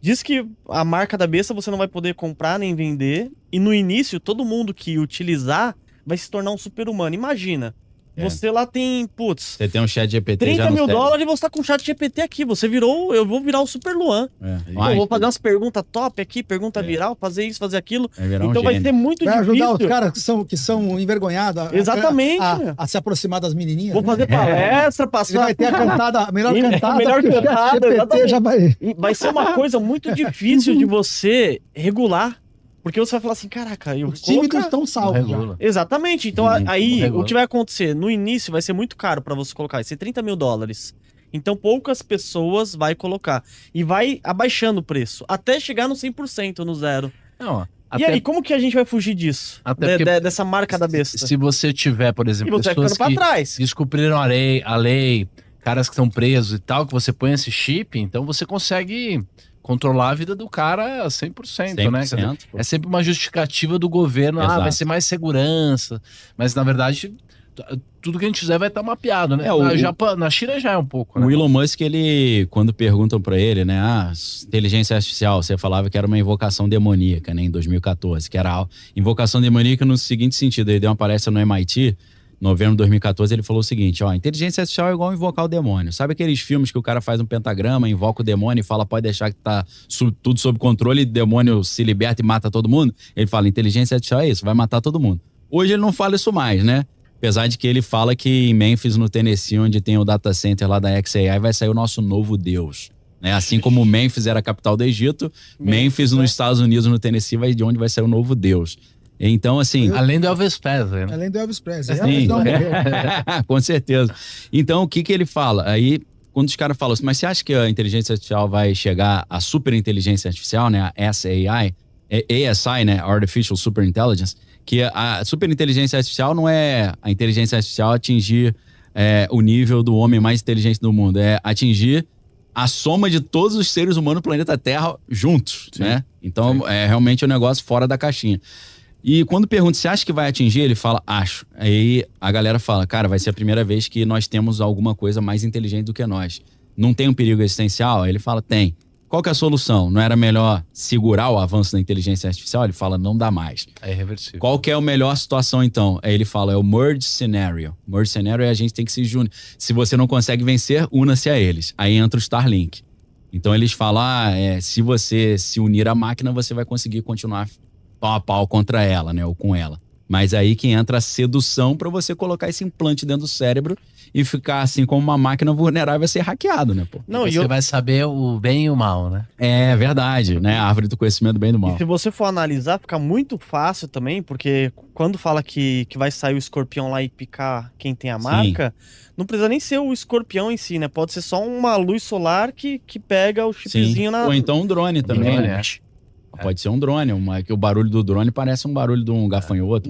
Diz que a marca da besta você não vai poder comprar nem vender. E no início, todo mundo que utilizar vai se tornar um super-humano. Imagina. Você lá tem, você tem um chat GPT 30 mil dólares e você tá com um chat GPT aqui. Eu vou virar o Super Luan. Eu vou fazer umas perguntas top aqui, pergunta viral, fazer isso, fazer aquilo. Então vai ser muito difícil. Vai ajudar os caras que são envergonhados. Exatamente. A se aproximar das menininhas. Vou fazer palestra, passar. Ele vai ter a melhor cantada. Melhor cantada, GPT já vai. Vai ser uma coisa muito difícil de você regular. Porque você vai falar assim, caraca, os tímidos estão salvos. Exatamente. Então aí o que vai acontecer? No início vai ser muito caro pra você colocar. Vai ser 30 mil dólares. Então poucas pessoas vai colocar. E vai abaixando o preço. Até chegar no 100%, no zero. Não, e aí, como que a gente vai fugir disso? Dessa marca da besta? Se você tiver, por exemplo, e você pessoas que trás. descobriram a lei, caras que estão presos e tal, que você põe esse chip, então você consegue controlar a vida do cara 100%, né? É sempre uma justificativa do governo, vai ser mais segurança, mas na verdade tudo que a gente fizer vai estar mapeado, né? Na China já é um pouco, né? O Elon Musk, ele, quando perguntam pra ele, né, inteligência artificial, você falava que era uma invocação demoníaca, né, em 2014, que era invocação demoníaca no seguinte sentido, ele deu uma palestra no MIT, novembro de 2014, ele falou o seguinte, inteligência artificial é igual invocar o demônio. Sabe aqueles filmes que o cara faz um pentagrama, invoca o demônio e fala, pode deixar que tá tudo sob controle e o demônio se liberta e mata todo mundo? Ele fala, inteligência artificial é isso, vai matar todo mundo. Hoje ele não fala isso mais, né? Apesar de que ele fala que em Memphis, no Tennessee, onde tem o data center lá da XAI, vai sair o nosso novo Deus. Né? Assim como Memphis era a capital do Egito, Memphis nos Estados Unidos, no Tennessee, de onde vai sair o novo Deus. Então, assim... Além do Elvis Presley, né? Além do Elvis Presley. Sim. Com certeza. Então, o que ele fala? Aí, quando os caras falam assim, mas você acha que a inteligência artificial vai chegar à super inteligência artificial, né? A SAI, ASI, né? Artificial Super Intelligence, que a super inteligência artificial não é a inteligência artificial atingir o nível do homem mais inteligente do mundo, é atingir a soma de todos os seres humanos do planeta Terra juntos, né? Então, é realmente um negócio fora da caixinha. E quando pergunta, você acha que vai atingir? Ele fala, acho. Aí a galera fala, cara, vai ser a primeira vez que nós temos alguma coisa mais inteligente do que nós. Não tem um perigo existencial? Aí ele fala, tem. Qual que é a solução? Não era melhor segurar o avanço da inteligência artificial? Ele fala, não dá mais. É irreversível. Qual que é a melhor situação, então? Aí ele fala, é o merge scenario. Merge scenario é a gente tem que se junir. Se você não consegue vencer, una-se a eles. Aí entra o Starlink. Então eles falam, se você se unir à máquina, você vai conseguir continuar pau a pau contra ela, né? Ou com ela. Mas aí que entra a sedução para você colocar esse implante dentro do cérebro e ficar assim como uma máquina vulnerável a ser hackeado, né, pô? Não, você vai saber o bem e o mal, né? É verdade, né? A árvore do conhecimento do bem e do mal. E se você for analisar, fica muito fácil também, porque quando fala que vai sair o escorpião lá e picar quem tem a marca, não precisa nem ser o escorpião em si, né? Pode ser só uma luz solar que pega o chipzinho na... Ou então um drone também, né? Pode ser um drone, que o barulho do drone parece um barulho de um gafanhoto.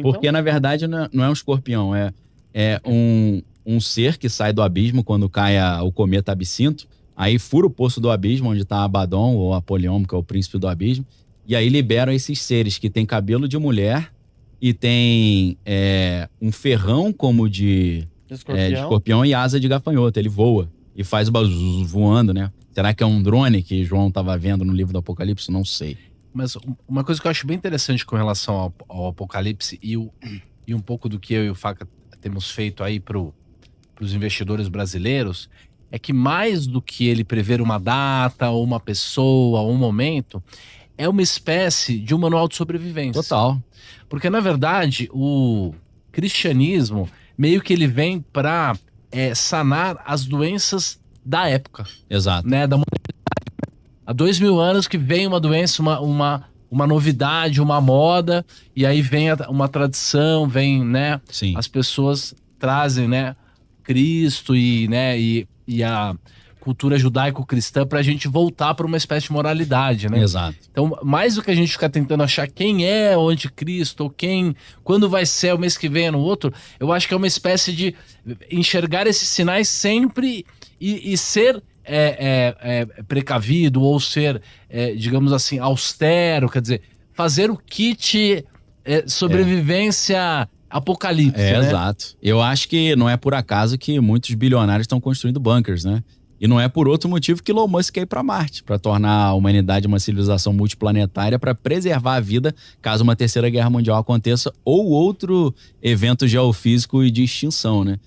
Porque, na verdade, não é um escorpião, é um ser que sai do abismo quando cai o cometa Absinto, aí fura o poço do abismo, onde está Abaddon, ou Apolion, que é o príncipe do abismo, e aí liberam esses seres que têm cabelo de mulher e tem um ferrão como de escorpião e asa de gafanhoto. Ele voa e faz o voando, né? Será que é um drone que João estava vendo no livro do Apocalipse? Não sei. Mas uma coisa que eu acho bem interessante com relação ao Apocalipse e um pouco do que eu e o Faca temos feito aí para os investidores brasileiros é que mais do que ele prever uma data, ou uma pessoa, ou um momento, é uma espécie de um manual de sobrevivência. Total. Porque, na verdade, o cristianismo meio que ele vem para sanar as doenças da época. Exato. Né, da modernidade. Há 2000 anos que vem uma doença, uma novidade, uma moda, e aí vem uma tradição, vem, né? Sim. As pessoas trazem, né, Cristo e a cultura judaico-cristã pra gente voltar para uma espécie de moralidade, né? Exato. Então, mais do que a gente ficar tentando achar quem é o anticristo, ou quando vai ser o mês que vem ou no outro, eu acho que é uma espécie de enxergar esses sinais sempre e ser precavido, ou ser, digamos assim, austero, quer dizer, fazer o kit sobrevivência apocalipse, né? Exato. Eu acho que não é por acaso que muitos bilionários estão construindo bunkers, né? E não é por outro motivo que Elon Musk quer ir para Marte, para tornar a humanidade uma civilização multiplanetária, para preservar a vida caso uma terceira guerra mundial aconteça ou outro evento geofísico e de extinção, né?